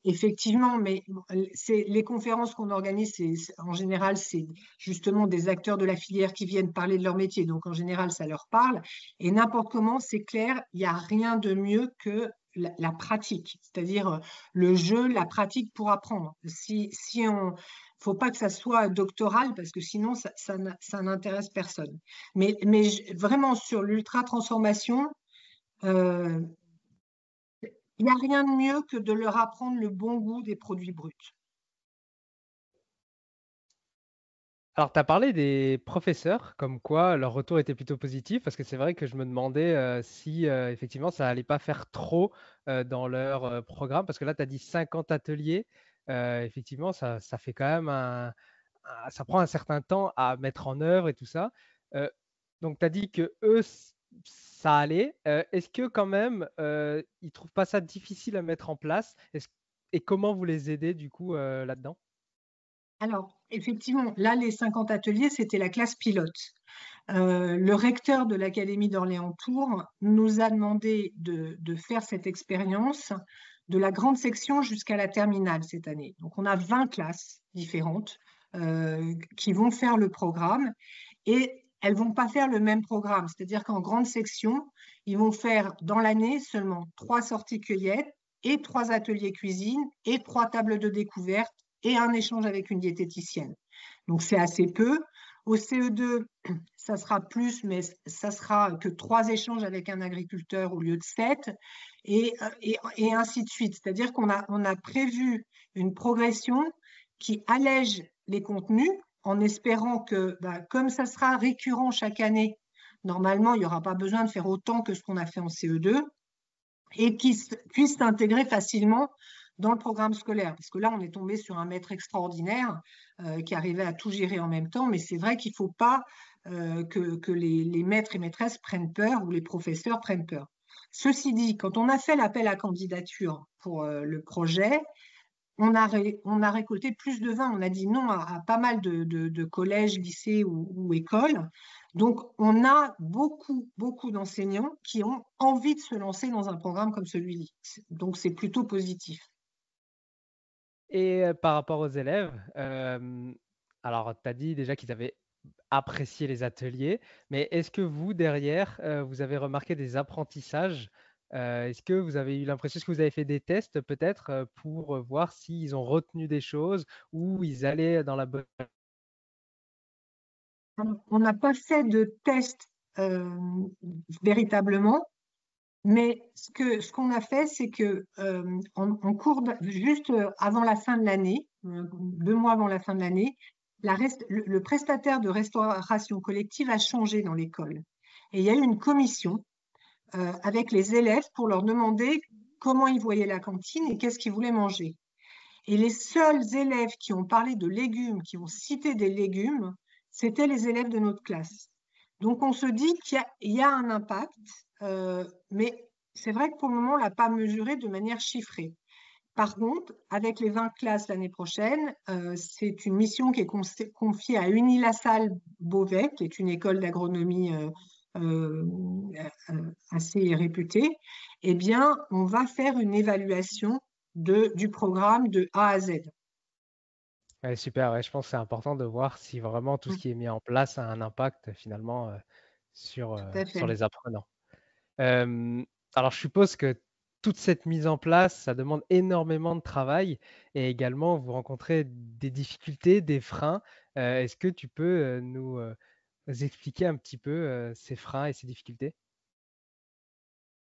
effectivement, mais bon, les conférences qu'on organise, en général, c'est justement des acteurs de la filière qui viennent parler de leur métier. Donc, en général, ça leur parle. Et n'importe comment, c'est clair, il n'y a rien de mieux que la pratique, c'est-à-dire le jeu, la pratique pour apprendre. Faut pas que ça soit doctoral parce que sinon, ça n'intéresse personne. Mais vraiment, sur l'ultra-transformation, euh, il n'y a rien de mieux que de leur apprendre le bon goût des produits bruts. Alors, tu as parlé des professeurs, comme quoi leur retour était plutôt positif, parce que c'est vrai que je me demandais si effectivement ça allait pas faire trop dans leur programme, parce que là, tu as dit 50 ateliers. Effectivement, ça fait quand même ça prend un certain temps à mettre en œuvre et tout ça. Euh, donc, tu as dit que eux, ça allait. Est-ce que quand même, ils trouvent pas ça difficile à mettre en place? Et comment vous les aidez du coup là-dedans? Alors, effectivement, là, les 50 ateliers, c'était la classe pilote. Le recteur de l'Académie d'Orléans-Tours nous a demandé de faire cette expérience de la grande section jusqu'à la terminale cette année. Donc, on a 20 classes différentes qui vont faire le programme et elles vont pas faire le même programme. C'est-à-dire qu'en grande section, ils vont faire dans l'année seulement 3 sorties cueillettes et 3 ateliers cuisine et 3 tables de découverte et un échange avec une diététicienne. Donc, c'est assez peu. Au CE2, ça sera plus, mais ça sera que 3 échanges avec un agriculteur au lieu de 7, et ainsi de suite. C'est-à-dire qu'on a prévu une progression qui allège les contenus en espérant que, comme ça sera récurrent chaque année, normalement, il n'y aura pas besoin de faire autant que ce qu'on a fait en CE2 et qui puisse s'intégrer facilement dans le programme scolaire. Parce que là, on est tombé sur un maître extraordinaire qui arrivait à tout gérer en même temps, mais c'est vrai qu'il ne faut pas que les maîtres et maîtresses prennent peur ou les professeurs prennent peur. Ceci dit, quand on a fait l'appel à candidature pour le projet, on a récolté plus de vin. On a dit non à pas mal de collèges, lycées ou écoles. Donc, on a beaucoup, beaucoup d'enseignants qui ont envie de se lancer dans un programme comme celui-ci. Donc, c'est plutôt positif. Et par rapport aux élèves, alors tu as dit déjà qu'ils avaient apprécié les ateliers, mais est-ce que vous, derrière, vous avez remarqué des apprentissages? Est-ce que vous avez eu l'impression, est-ce que vous avez fait des tests peut-être pour voir s'ils ont retenu des choses ou ils allaient dans la bonne... On n'a pas fait de test véritablement, mais ce qu'on a fait, c'est que en cours juste avant la fin de l'année, 2 mois avant la fin de l'année, le prestataire de restauration collective a changé dans l'école. Et il y a eu une commission avec les élèves pour leur demander comment ils voyaient la cantine et qu'est-ce qu'ils voulaient manger. Et les seuls élèves qui ont parlé de légumes, qui ont cité des légumes, c'était les élèves de notre classe. Donc on se dit qu'il y a un impact, mais c'est vrai que pour le moment, on ne l'a pas mesuré de manière chiffrée. Par contre, avec les 20 classes l'année prochaine, c'est une mission qui est confiée à Unilassal Beauvais, qui est une école d'agronomie euh, assez réputée. Eh bien, on va faire une évaluation du programme de A à Z. Ouais, super, ouais, je pense que c'est important de voir si vraiment tout ce qui est mis en place a un impact finalement Tout à sur fait. les apprenants. Euh, alors, je suppose que toute cette mise en place, ça demande énormément de travail et également vous rencontrez des difficultés, des freins. Est-ce que tu peux nous expliquer un petit peu ces freins et ces difficultés?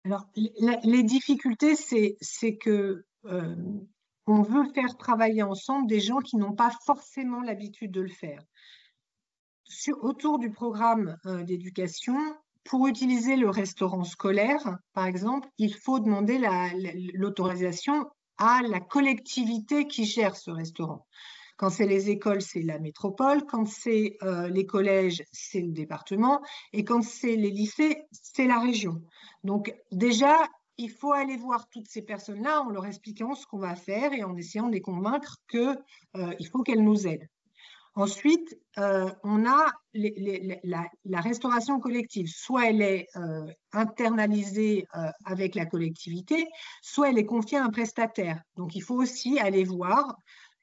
Alors, les difficultés, c'est que on veut faire travailler ensemble des gens qui n'ont pas forcément l'habitude de le faire. Autour du programme d'éducation, pour utiliser le restaurant scolaire, par exemple, il faut demander l'autorisation à la collectivité qui gère ce restaurant. Quand c'est les écoles, c'est la métropole. Quand c'est les collèges, c'est le département. Et quand c'est les lycées, c'est la région. Donc déjà, il faut aller voir toutes ces personnes-là en leur expliquant ce qu'on va faire et en essayant de les convaincre qu'il faut qu'elles nous aident. Ensuite, on a la restauration collective. Soit elle est internalisée avec la collectivité, soit elle est confiée à un prestataire. Donc, il faut aussi aller voir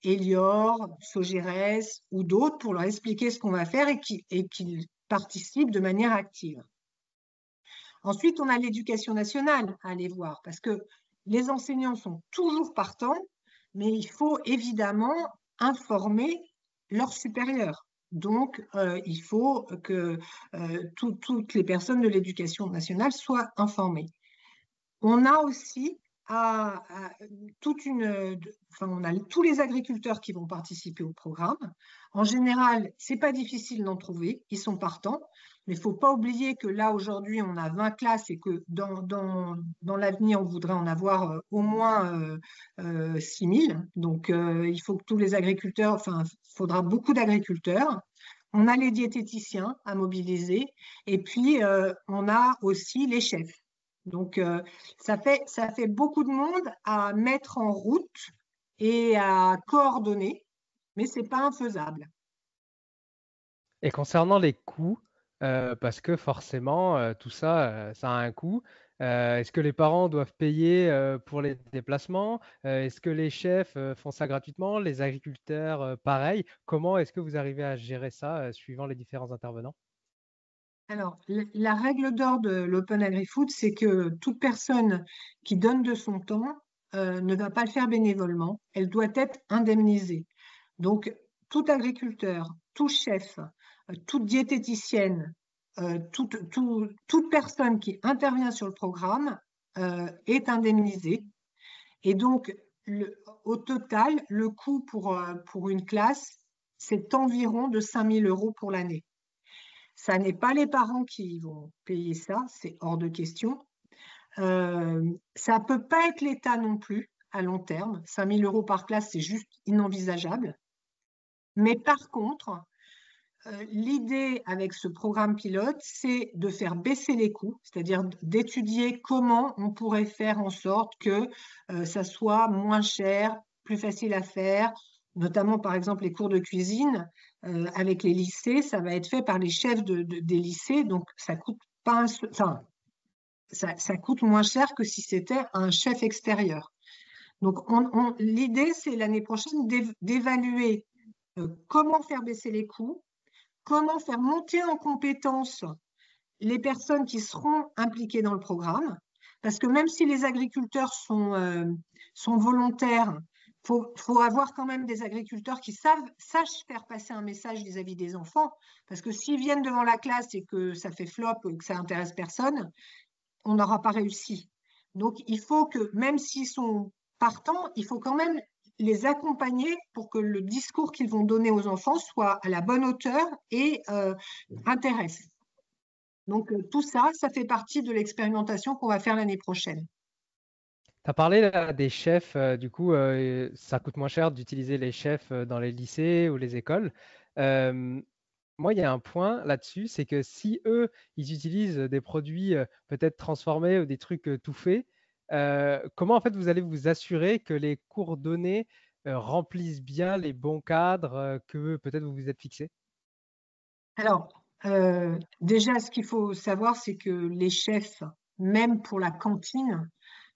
Elior, Sogérès ou d'autres pour leur expliquer ce qu'on va faire et qu'ils participent de manière active. Ensuite, on a l'éducation nationale à aller voir parce que les enseignants sont toujours partants, mais il faut évidemment informer leurs supérieurs. Donc, il faut que toutes les personnes de l'éducation nationale soient informées. On a aussi on a tous les agriculteurs qui vont participer au programme. En général, c'est pas difficile d'en trouver, ils sont partants, mais il faut pas oublier que là, aujourd'hui, on a 20 classes et que dans l'avenir, on voudrait en avoir au moins 6000. Donc, il faut que tous les agriculteurs, il faudra beaucoup d'agriculteurs. On a les diététiciens à mobiliser et puis on a aussi les chefs. Donc, ça fait beaucoup de monde à mettre en route et à coordonner, mais ce n'est pas infaisable. Et concernant les coûts, parce que forcément, tout ça, ça a un coût. Est-ce que les parents doivent payer pour les déplacements? Est-ce que les chefs font ça gratuitement? Les agriculteurs, pareil. Comment est-ce que vous arrivez à gérer ça suivant les différents intervenants? Alors, la règle d'or de l'Open Agri-Food, c'est que toute personne qui donne de son temps ne va pas le faire bénévolement, elle doit être indemnisée. Donc, tout agriculteur, tout chef, toute diététicienne, toute personne qui intervient sur le programme est indemnisée. Et donc, au total, le coût pour une classe, c'est environ de 5 000 € pour l'année. Ça n'est pas les parents qui vont payer ça, c'est hors de question. Ça ne peut pas être l'État non plus à long terme. 5 000 € par classe, c'est juste inenvisageable. Mais par contre, l'idée avec ce programme pilote, c'est de faire baisser les coûts, c'est-à-dire d'étudier comment on pourrait faire en sorte que ça soit moins cher, plus facile à faire, notamment par exemple les cours de cuisine avec les lycées, ça va être fait par les chefs des lycées, donc ça coûte pas ça coûte moins cher que si c'était un chef extérieur. Donc l'idée, c'est l'année prochaine d'évaluer comment faire baisser les coûts, comment faire monter en compétence les personnes qui seront impliquées dans le programme, parce que même si les agriculteurs sont volontaires, faut avoir quand même des agriculteurs qui sachent faire passer un message vis-à-vis des enfants, parce que s'ils viennent devant la classe et que ça fait flop et que ça intéresse personne, on n'aura pas réussi. Donc, il faut que, même s'ils sont partants, il faut quand même les accompagner pour que le discours qu'ils vont donner aux enfants soit à la bonne hauteur et intéresse. Donc, tout ça, ça fait partie de l'expérimentation qu'on va faire l'année prochaine. Tu as parlé là, des chefs, du coup, ça coûte moins cher d'utiliser les chefs dans les lycées ou les écoles. Moi, il y a un point là-dessus, c'est que si eux, ils utilisent des produits peut-être transformés ou des trucs tout faits, comment en fait vous allez vous assurer que les cours donnés remplissent bien les bons cadres que peut-être vous vous êtes fixés? Alors, déjà, ce qu'il faut savoir, c'est que les chefs, même pour la cantine,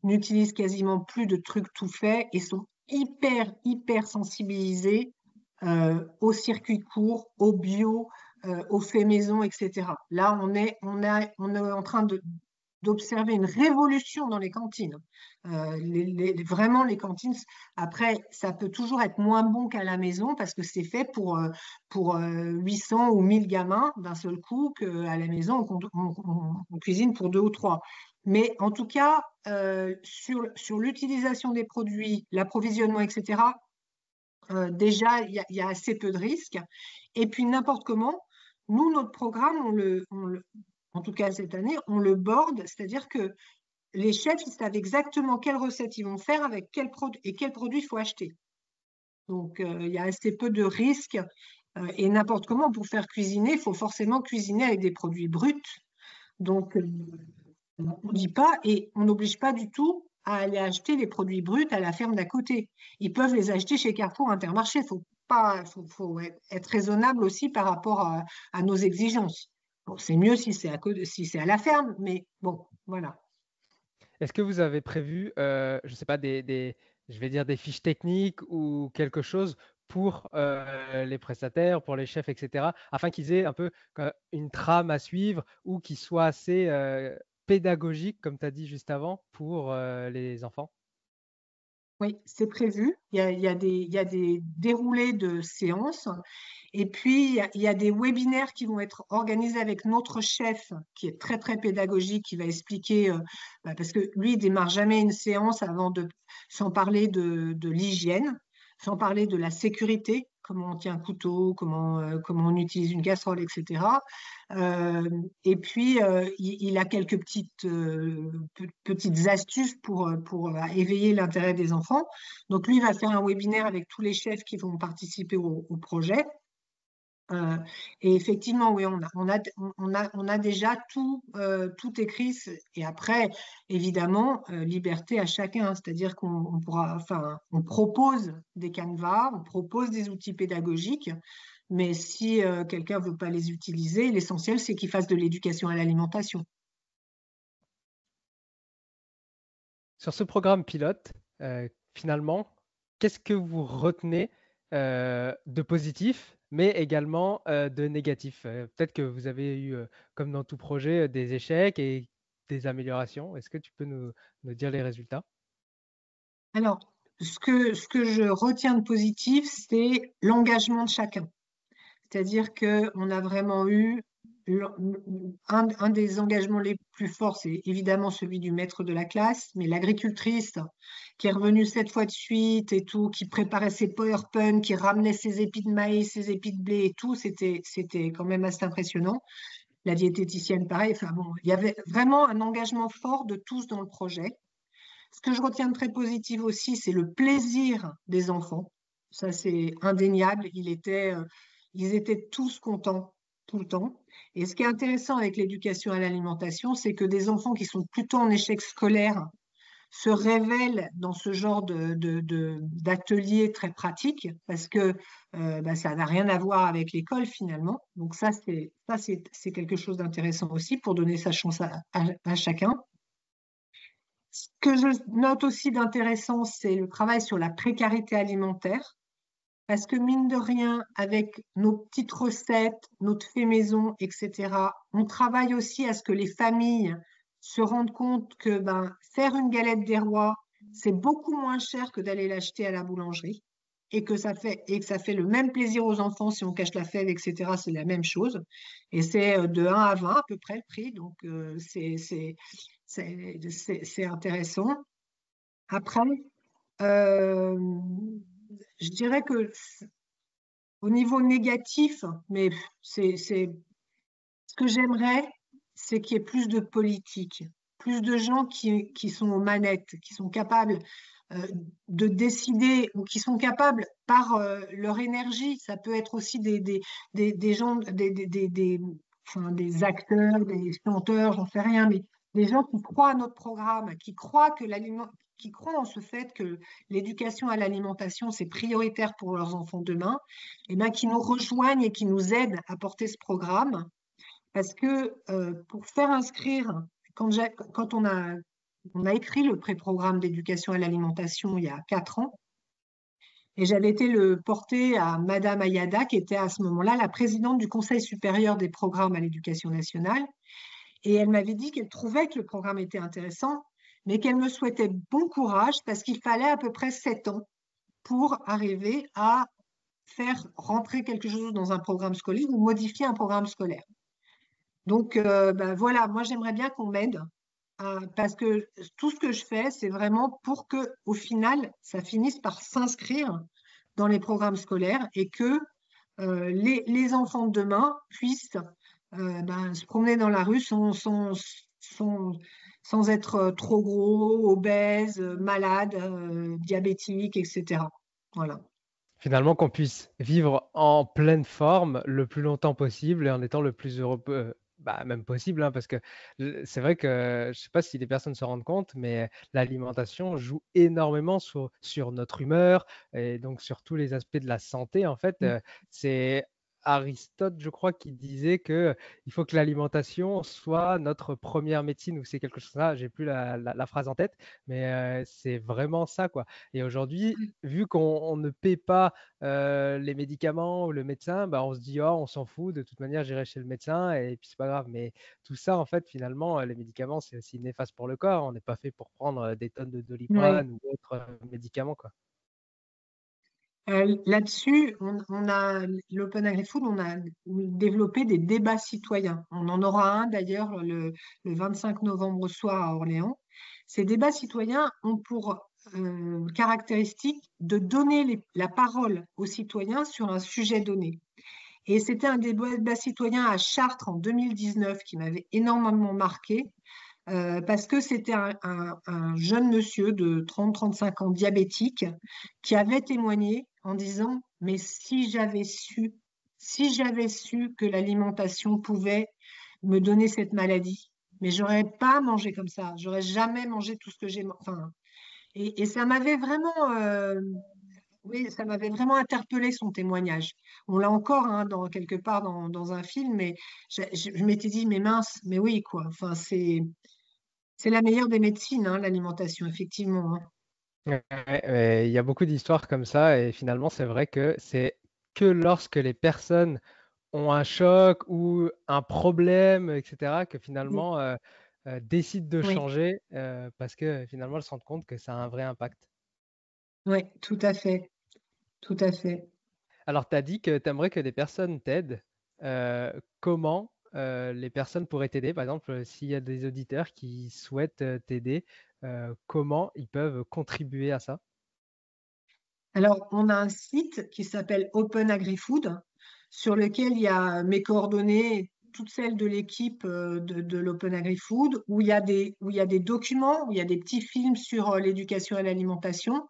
n'utilisent quasiment plus de trucs tout faits et sont hyper sensibilisés au circuit court, au bio, au fait maison, etc. Là, on est en train d'observer une révolution dans les cantines. Vraiment, les cantines, après, ça peut toujours être moins bon qu'à la maison parce que c'est fait pour 800 ou 1000 gamins d'un seul coup, qu'à la maison, on cuisine pour 2 ou 3. Mais en tout cas, sur l'utilisation des produits, l'approvisionnement, etc., déjà, il y a assez peu de risques. Et puis, n'importe comment, nous, notre programme, on en tout cas cette année, on le board, c'est-à-dire que les chefs, ils savent exactement quelle recette ils vont faire avec quel produit et quel produit il faut acheter. Donc, il y a assez peu de risques. Et n'importe comment, pour faire cuisiner, il faut forcément cuisiner avec des produits bruts. Donc, on ne dit pas et on n'oblige pas du tout à aller acheter les produits bruts à la ferme d'à côté. Ils peuvent les acheter chez Carrefour Intermarché. Il faut être raisonnable aussi par rapport à nos exigences. Bon, c'est mieux si c'est à la ferme, mais bon, voilà. Est-ce que vous avez prévu, je ne sais pas, je vais dire des fiches techniques ou quelque chose pour les prestataires, pour les chefs, etc., afin qu'ils aient un peu une trame à suivre ou qu'ils soient assez pédagogiques, comme tu as dit juste avant, pour les enfants? Oui, c'est prévu. Il y a des déroulés de séances. Et puis, il y a des webinaires qui vont être organisés avec notre chef, qui est très, très pédagogique, qui va expliquer, parce que lui, il démarre jamais une séance sans parler de l'hygiène, sans parler de la sécurité, comment on tient un couteau, comment on utilise une casserole, etc. Et puis, il a quelques petites astuces pour éveiller l'intérêt des enfants. Donc, lui, il va faire un webinaire avec tous les chefs qui vont participer au projet. Et effectivement, oui, on a déjà tout écrit. Et après, évidemment, liberté à chacun. C'est-à-dire on propose des canevas, on propose des outils pédagogiques, mais si quelqu'un veut pas les utiliser, l'essentiel, c'est qu'il fasse de l'éducation à l'alimentation. Sur ce programme pilote, finalement, qu'est-ce que vous retenez de positif, mais également de négatif? Peut-être que vous avez eu, comme dans tout projet, des échecs et des améliorations. Est-ce que tu peux nous dire les résultats? Alors, ce que je retiens de positif, c'est l'engagement de chacun. C'est-à-dire qu'on a vraiment eu un des engagements les plus forts, c'est évidemment celui du maître de la classe, mais l'agricultrice qui est revenue 7 fois de suite et tout, qui préparait ses PowerPoint, qui ramenait ses épis de maïs, ses épis de blé et tout, c'était quand même assez impressionnant. La diététicienne, pareil. Enfin bon, il y avait vraiment un engagement fort de tous dans le projet. Ce que je retiens de très positif aussi, c'est le plaisir des enfants. Ça, c'est indéniable. Ils étaient tous contents tout le temps. Et ce qui est intéressant avec l'éducation à l'alimentation, c'est que des enfants qui sont plutôt en échec scolaire se révèlent dans ce genre d'atelier très pratique parce que ça n'a rien à voir avec l'école finalement. Donc ça, c'est quelque chose d'intéressant aussi pour donner sa chance à chacun. Ce que je note aussi d'intéressant, c'est le travail sur la précarité alimentaire. Parce que mine de rien, avec nos petites recettes, notre fait maison, etc., on travaille aussi à ce que les familles se rendent compte que faire une galette des rois, c'est beaucoup moins cher que d'aller l'acheter à la boulangerie et que ça fait le même plaisir aux enfants si on cache la fève, etc. C'est la même chose. Et c'est de 1 à 20 à peu près le prix. Donc, c'est intéressant. Après, euh, je dirais que au niveau négatif, mais ce que j'aimerais, c'est qu'il y ait plus de politique, plus de gens qui sont aux manettes, qui sont capables de décider ou qui sont capables par leur énergie. Ça peut être aussi des gens, des acteurs, des chanteurs, j'en sais rien, mais des gens qui croient à notre programme, qui croient en ce fait que l'éducation à l'alimentation, c'est prioritaire pour leurs enfants demain, et bien qui nous rejoignent et qui nous aident à porter ce programme. Parce que pour faire inscrire, quand on a écrit le pré-programme d'éducation à l'alimentation il y a 4 ans, et j'avais été le porter à Madame Ayada, qui était à ce moment-là la présidente du Conseil supérieur des programmes à l'éducation nationale. Et elle m'avait dit qu'elle trouvait que le programme était intéressant, mais qu'elle me souhaitait bon courage parce qu'il fallait à peu près 7 ans pour arriver à faire rentrer quelque chose dans un programme scolaire ou modifier un programme scolaire. Donc, voilà, moi j'aimerais bien qu'on m'aide parce que tout ce que je fais, c'est vraiment pour que, au final, ça finisse par s'inscrire dans les programmes scolaires et que les enfants de demain puissent se promener dans la rue sans, sans être trop gros, obèse, malade, diabétique, etc. Voilà. Finalement, qu'on puisse vivre en pleine forme le plus longtemps possible et en étant le plus heureux même possible, hein, parce que c'est vrai que je ne sais pas si les personnes se rendent compte, mais l'alimentation joue énormément sur notre humeur et donc sur tous les aspects de la santé. En fait, c'est Aristote, je crois, qui disait que il faut que l'alimentation soit notre première médecine, ou c'est quelque chose comme ça, j'ai plus la phrase en tête, mais c'est vraiment ça, quoi. Et aujourd'hui, vu qu'on ne paie pas les médicaments ou le médecin, on se dit: «Oh, on s'en fout, de toute manière, j'irai chez le médecin et puis c'est pas grave». Mais tout ça, en fait, finalement, les médicaments, c'est aussi néfaste pour le corps. On n'est pas fait pour prendre des tonnes de Oui. Doliprane ou autres médicaments, quoi. Là-dessus, on a l'Open Agri-Food, on a développé des débats citoyens. On en aura un d'ailleurs le 25 novembre soir à Orléans. Ces débats citoyens ont pour caractéristique de donner la parole aux citoyens sur un sujet donné. Et c'était un débat citoyen à Chartres en 2019 qui m'avait énormément marqué. Parce que c'était un jeune monsieur de 30-35 ans diabétique qui avait témoigné en disant, mais si j'avais su que l'alimentation pouvait me donner cette maladie, mais j'aurais pas mangé comme ça, j'aurais jamais mangé tout ce que j'ai mangé. Enfin, et ça m'avait vraiment, oui, ça m'avait vraiment interpellé son témoignage. On l'a encore hein, quelque part dans un film, mais je m'étais dit, mais mince, mais oui, quoi. Enfin, c'est la meilleure des médecines, hein, l'alimentation, effectivement. Hein. Ouais, il y a beaucoup d'histoires comme ça et finalement, c'est vrai que c'est que lorsque les personnes ont un choc ou un problème, et cetera, que Oui, finalement, décident de oui, changer, parce que finalement, elles se rendent compte que ça a un vrai impact. oui, tout à fait, tout à fait. Alors, tu as dit que tu aimerais que des personnes t'aident. Comment les personnes pourraient t'aider? Par exemple, s'il y a des auditeurs qui souhaitent t'aider, comment ils peuvent contribuer à ça? Alors, on a un site qui s'appelle Open Agri-Food, sur lequel il y a mes coordonnées, toutes celles de l'équipe de l'Open Agri-Food, où il y a des documents, où il y a des petits films sur l'éducation et l'alimentation.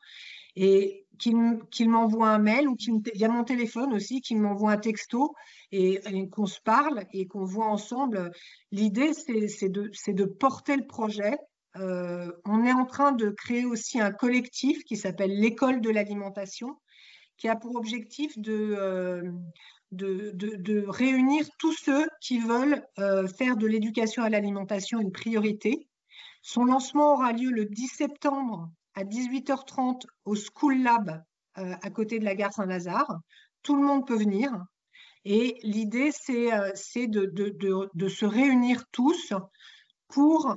Et qu'il m'envoie un mail il y a mon téléphone aussi, qu'il m'envoie un texto et qu'on se parle et qu'on voit ensemble. L'idée, c'est de porter le projet. On est en train de créer aussi un collectif qui s'appelle l'École de l'alimentation, qui a pour objectif de réunir tous ceux qui veulent faire de l'éducation à l'alimentation une priorité. Son lancement aura lieu le 10 septembre à 18h30 au School Lab à côté de la gare Saint-Lazare. Tout le monde peut venir. Et l'idée, c'est de se réunir tous pour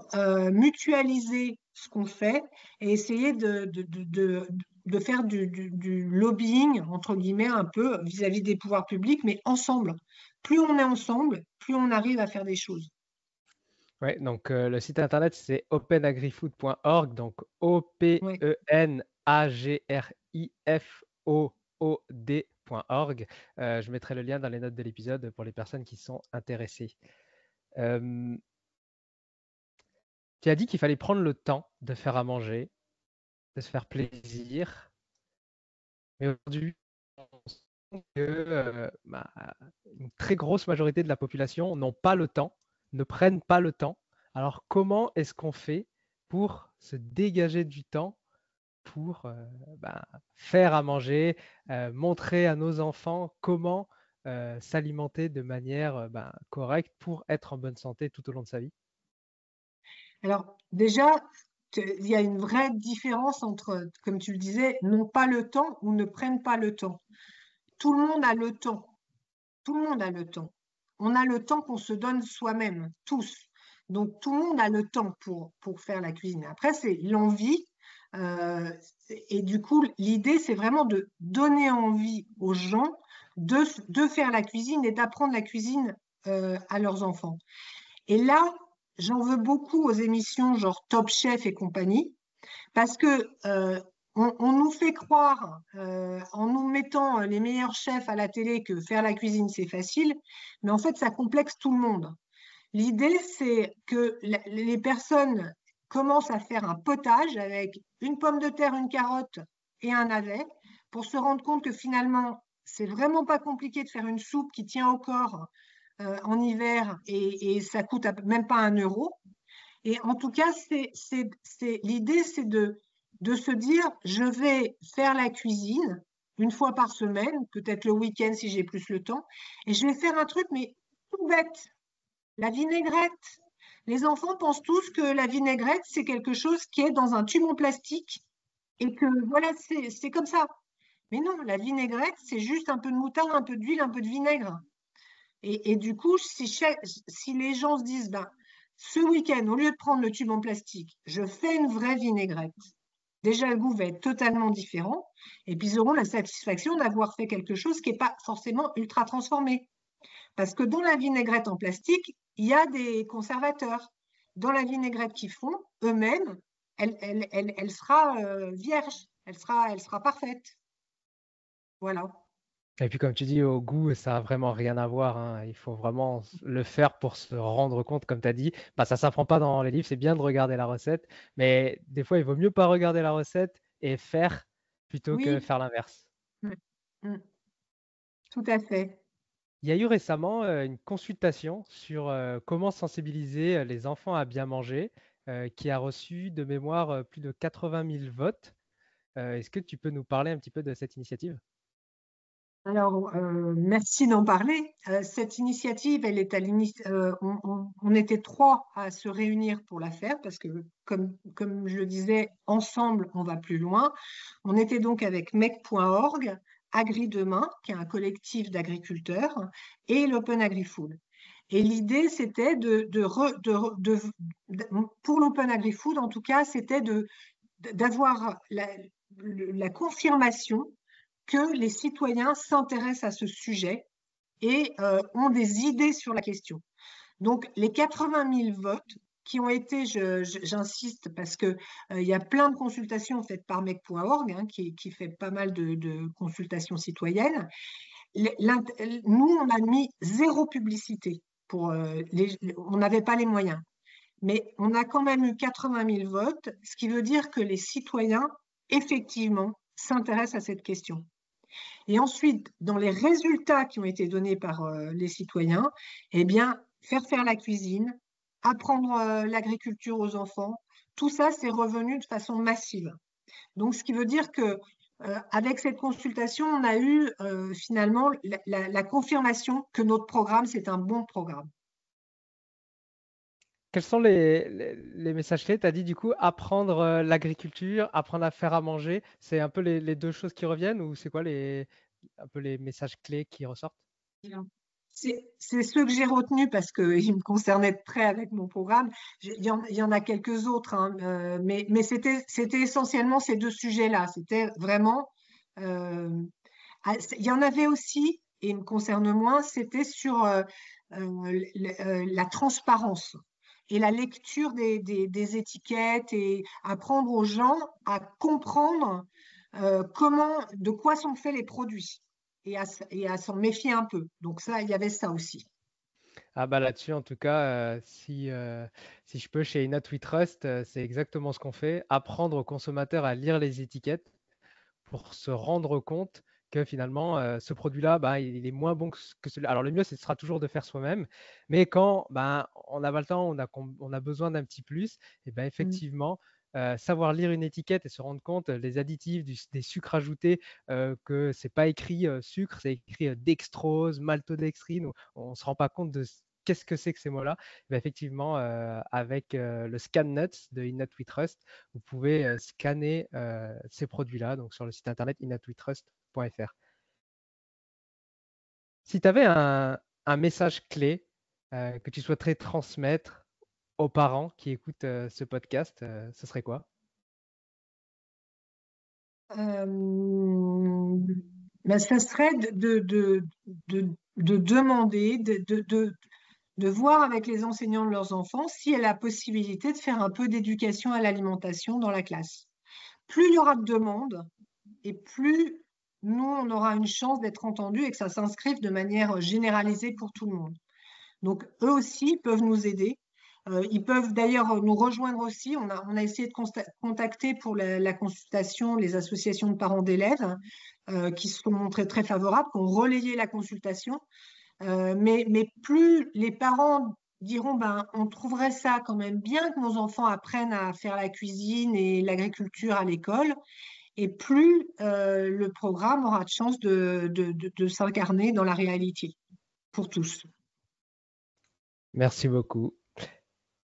mutualiser ce qu'on fait et essayer de faire du lobbying, entre guillemets, un peu vis-à-vis des pouvoirs publics, mais ensemble. Plus on est ensemble, plus on arrive à faire des choses. Ouais, donc le site internet c'est openagrifood.org, donc Oui. openagrifood.org. Je mettrai le lien dans les notes de l'épisode pour les personnes qui sont intéressées. Euh, Tu as dit qu'il fallait prendre le temps de faire à manger, de se faire plaisir, mais aujourd'hui, on sent que une très grosse majorité de la population n'ont pas le temps, ne prennent pas le temps. Alors, comment est-ce qu'on fait pour se dégager du temps pour faire à manger, montrer à nos enfants comment s'alimenter de manière correcte pour être en bonne santé tout au long de sa vie? Alors, déjà, il y a une vraie différence entre, comme tu le disais, n'ont pas le temps ou ne prennent pas le temps. Tout le monde a le temps. Tout le monde a le temps. On a le temps qu'on se donne soi-même, tous. Donc, tout le monde a le temps pour faire la cuisine. Après, c'est l'envie. euh, et du coup, l'idée, c'est vraiment de donner envie aux gens de faire la cuisine et d'apprendre la cuisine à leurs enfants. Et là, j'en veux beaucoup aux émissions genre Top Chef et compagnie, parce que on nous fait croire, en nous mettant les meilleurs chefs à la télé, que faire la cuisine, c'est facile, mais en fait, ça complexe tout le monde. L'idée, c'est que les personnes commencent à faire un potage avec une pomme de terre, une carotte et un navet pour se rendre compte que finalement, c'est vraiment pas compliqué de faire une soupe qui tient au corps en hiver et ça coûte même pas 1 euro. Et en tout cas, l'idée, c'est de se dire, je vais faire la cuisine une fois par semaine, peut-être le week-end si j'ai plus le temps, et je vais faire un truc, mais tout bête, la vinaigrette. Les enfants pensent tous que la vinaigrette, c'est quelque chose qui est dans un tube en plastique et que voilà, c'est comme ça. Mais non, la vinaigrette, c'est juste un peu de moutarde, un peu d'huile, un peu de vinaigre. Et du coup, si les gens se disent, ben, ce week-end, au lieu de prendre le tube en plastique, je fais une vraie vinaigrette. Déjà, le goût va être totalement différent. Et puis, ils auront la satisfaction d'avoir fait quelque chose qui n'est pas forcément ultra transformé. Parce que dans la vinaigrette en plastique, il y a des conservateurs. Dans la vinaigrette qu'ils font, eux-mêmes, elle sera vierge, elle sera parfaite. Voilà. Et puis comme tu dis, au goût, ça a vraiment rien à voir, hein. Il faut vraiment le faire pour se rendre compte, comme tu as dit. Bah, ça s'apprend pas dans les livres, c'est bien de regarder la recette, mais des fois, il vaut mieux pas regarder la recette et faire plutôt que Oui, faire l'inverse. mm, mm, tout à fait. Il y a eu récemment une consultation sur comment sensibiliser les enfants à bien manger, qui a reçu de mémoire plus de 80 000 votes. Est-ce que tu peux nous parler un petit peu de cette initiative? Alors, merci d'en parler. Cette initiative, elle est on était 3 à se réunir pour la faire parce que, comme je le disais, ensemble, on va plus loin. On était donc avec mec.org, Agri Demain, qui est un collectif d'agriculteurs, et l'Open Agri-Food. Et l'idée, c'était pour l'Open Agri-Food, en tout cas, c'était d'avoir la confirmation que les citoyens s'intéressent à ce sujet et ont des idées sur la question. Donc, les 80 000 votes qui ont été, j'insiste, parce qu'il y a plein de consultations faites par mec.org, hein, qui fait pas mal de consultations citoyennes. Nous, on a mis 0 publicité. On n'avait pas les moyens. Mais on a quand même eu 80 000 votes, ce qui veut dire que les citoyens, effectivement, s'intéressent à cette question. Et ensuite, dans les résultats qui ont été donnés par les citoyens, eh bien, faire la cuisine, apprendre l'agriculture aux enfants, tout ça, c'est revenu de façon massive. Donc, ce qui veut dire que avec cette consultation, on a eu finalement la confirmation que notre programme, c'est un bon programme. Quels sont les messages clés? Tu as dit du coup apprendre l'agriculture, apprendre à faire à manger. C'est un peu les deux choses qui reviennent ou c'est quoi un peu les messages clés qui ressortent? C'est ceux que j'ai retenus parce qu'ils me concernaient de près avec mon programme. Il y en a quelques autres, hein, mais c'était essentiellement ces 2 sujets-là. C'était vraiment. Il y en avait aussi, et il me concerne moins, c'était sur la transparence et la lecture des étiquettes et apprendre aux gens à comprendre de quoi sont faits les produits et à s'en méfier un peu. Donc ça, il y avait ça aussi. Ah bah là-dessus, en tout cas, si je peux, chez Inat We Trust, c'est exactement ce qu'on fait, apprendre aux consommateurs à lire les étiquettes pour se rendre compte que finalement, ce produit-là, bah, il est moins bon que celui-là. Alors le mieux, ce sera toujours de faire soi-même, mais quand bah, on n'a pas le temps, on a besoin d'un petit plus, et ben effectivement, savoir lire une étiquette et se rendre compte les additifs, des sucres ajoutés, que c'est pas écrit sucre, c'est écrit dextrose, maltodextrine, on ne se rend pas compte de qu'est-ce que c'est que ces mots-là. Ben effectivement, avec le Scan Nuts de Inat We Trust, vous pouvez scanner ces produits-là donc sur le site internet inatwetrust.fr. Si tu avais un message clé que tu souhaiterais transmettre aux parents qui écoutent ce podcast, ce serait quoi? Ben, ça serait de demander, de voir avec les enseignants de leurs enfants s'il y a la possibilité de faire un peu d'éducation à l'alimentation dans la classe. plus il y aura de demandes et plus nous, on aura une chance d'être entendus et que ça s'inscrive de manière généralisée pour tout le monde. Donc, eux aussi peuvent nous aider. Ils peuvent d'ailleurs nous rejoindre aussi. On a essayé de contacter pour la consultation les associations de parents d'élèves qui se sont montrées très favorables, qui ont relayé la consultation. Mais plus les parents diront, ben, on trouverait ça quand même bien que nos enfants apprennent à faire la cuisine et l'agriculture à l'école, et plus le programme aura de chance de s'incarner dans la réalité pour tous. Merci beaucoup.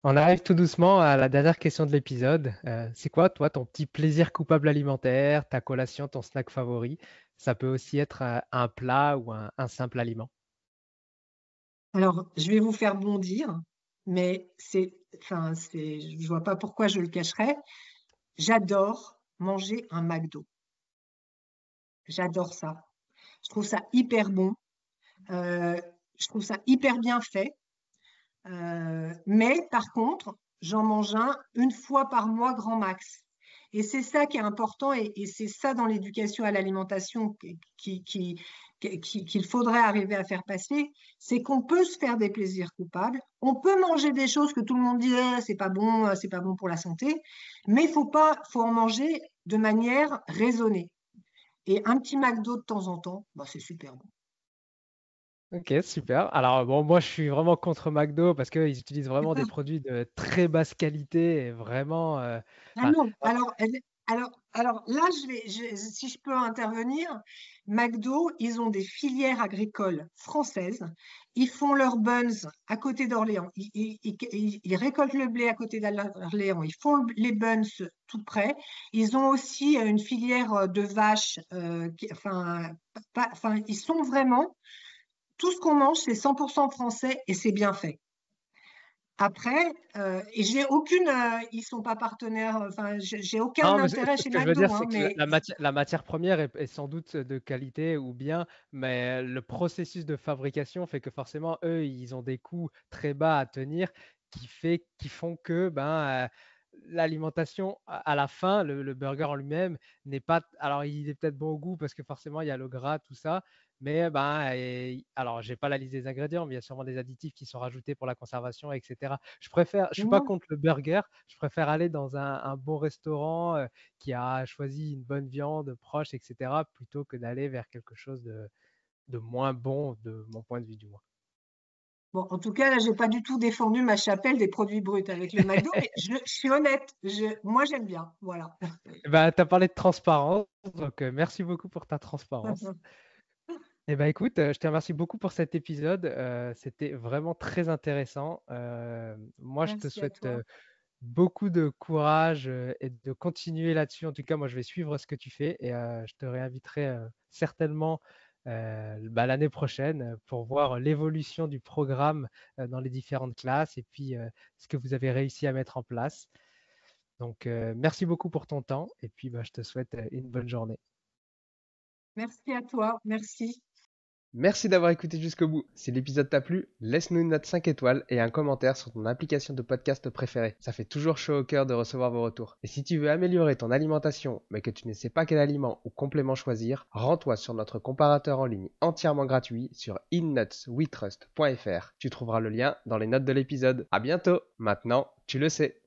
On arrive tout doucement à la dernière question de l'épisode. C'est quoi, toi, ton petit plaisir coupable alimentaire, ta collation, ton snack favori? Ça peut aussi être un plat ou un simple aliment. Alors, je vais vous faire bondir, mais je vois pas pourquoi je le cacherais. J'adore manger un McDo. J'adore ça. Je trouve ça hyper bon. Je trouve ça hyper bien fait. Mais par contre, j'en mange un une fois par mois grand max. Et c'est ça qui est important et c'est ça dans l'éducation à l'alimentation qu'il faudrait arriver à faire passer, c'est qu'on peut se faire des plaisirs coupables, on peut manger des choses que tout le monde dit c'est pas bon pour la santé, mais faut en manger de manière raisonnée. Et un petit McDo de temps en temps, bah, c'est super bon. Ok, super. Alors bon, moi je suis vraiment contre McDo parce qu'ils utilisent vraiment des produits de très basse qualité et vraiment. Ah Enfin, non, alors là, si je peux intervenir, McDo, ils ont des filières agricoles françaises. Ils font leurs buns à côté d'Orléans. Ils récoltent le blé à côté d'Orléans. Ils font les buns tout près. Ils ont aussi une filière de vaches. Ils sont vraiment. Tout ce qu'on mange, c'est 100% français et c'est bien fait. Après, et j'ai aucune, ils sont pas partenaires, enfin, j'ai aucun non, mais intérêt ce chez que je veux McDo, dire, hein, c'est que mais la matière première est sans doute de qualité ou bien, mais le processus de fabrication fait que forcément, eux, ils ont des coûts très bas à tenir qui font que ben, l'alimentation à la fin, le burger en lui-même n'est pas. Alors, il est peut-être bon au goût parce que forcément, il y a le gras, tout ça. Mais ben, alors, j'ai pas la liste des ingrédients, mais il y a sûrement des additifs qui sont rajoutés pour la conservation, etc. Je suis pas non. contre le burger. Je préfère aller dans un bon restaurant qui a choisi une bonne viande proche, etc., plutôt que d'aller vers quelque chose de moins bon, de mon point de vue du moins. Bon, en tout cas, là, j'ai pas du tout défendu ma chapelle des produits bruts avec le McDo, mais je suis honnête, moi, j'aime bien, voilà. Bah, tu as parlé de transparence, donc merci beaucoup pour ta transparence. Eh ben, écoute, je te remercie beaucoup pour cet épisode. C'était vraiment très intéressant. Moi, je te Merci à souhaite toi. beaucoup de courage et de continuer là-dessus. En tout cas, moi, je vais suivre ce que tu fais et je te réinviterai certainement bah, l'année prochaine pour voir l'évolution du programme dans les différentes classes et puis ce que vous avez réussi à mettre en place. Donc, merci beaucoup pour ton temps et puis bah, je te souhaite une bonne journée. Merci à toi, merci. Merci d'avoir écouté jusqu'au bout. Si l'épisode t'a plu, laisse-nous une note 5 étoiles et un commentaire sur ton application de podcast préférée. Ça fait toujours chaud au cœur de recevoir vos retours. Et si tu veux améliorer ton alimentation, mais que tu ne sais pas quel aliment ou complément choisir, rends-toi sur notre comparateur en ligne entièrement gratuit sur innutswetrust.fr. Tu trouveras le lien dans les notes de l'épisode. À bientôt. Maintenant, tu le sais.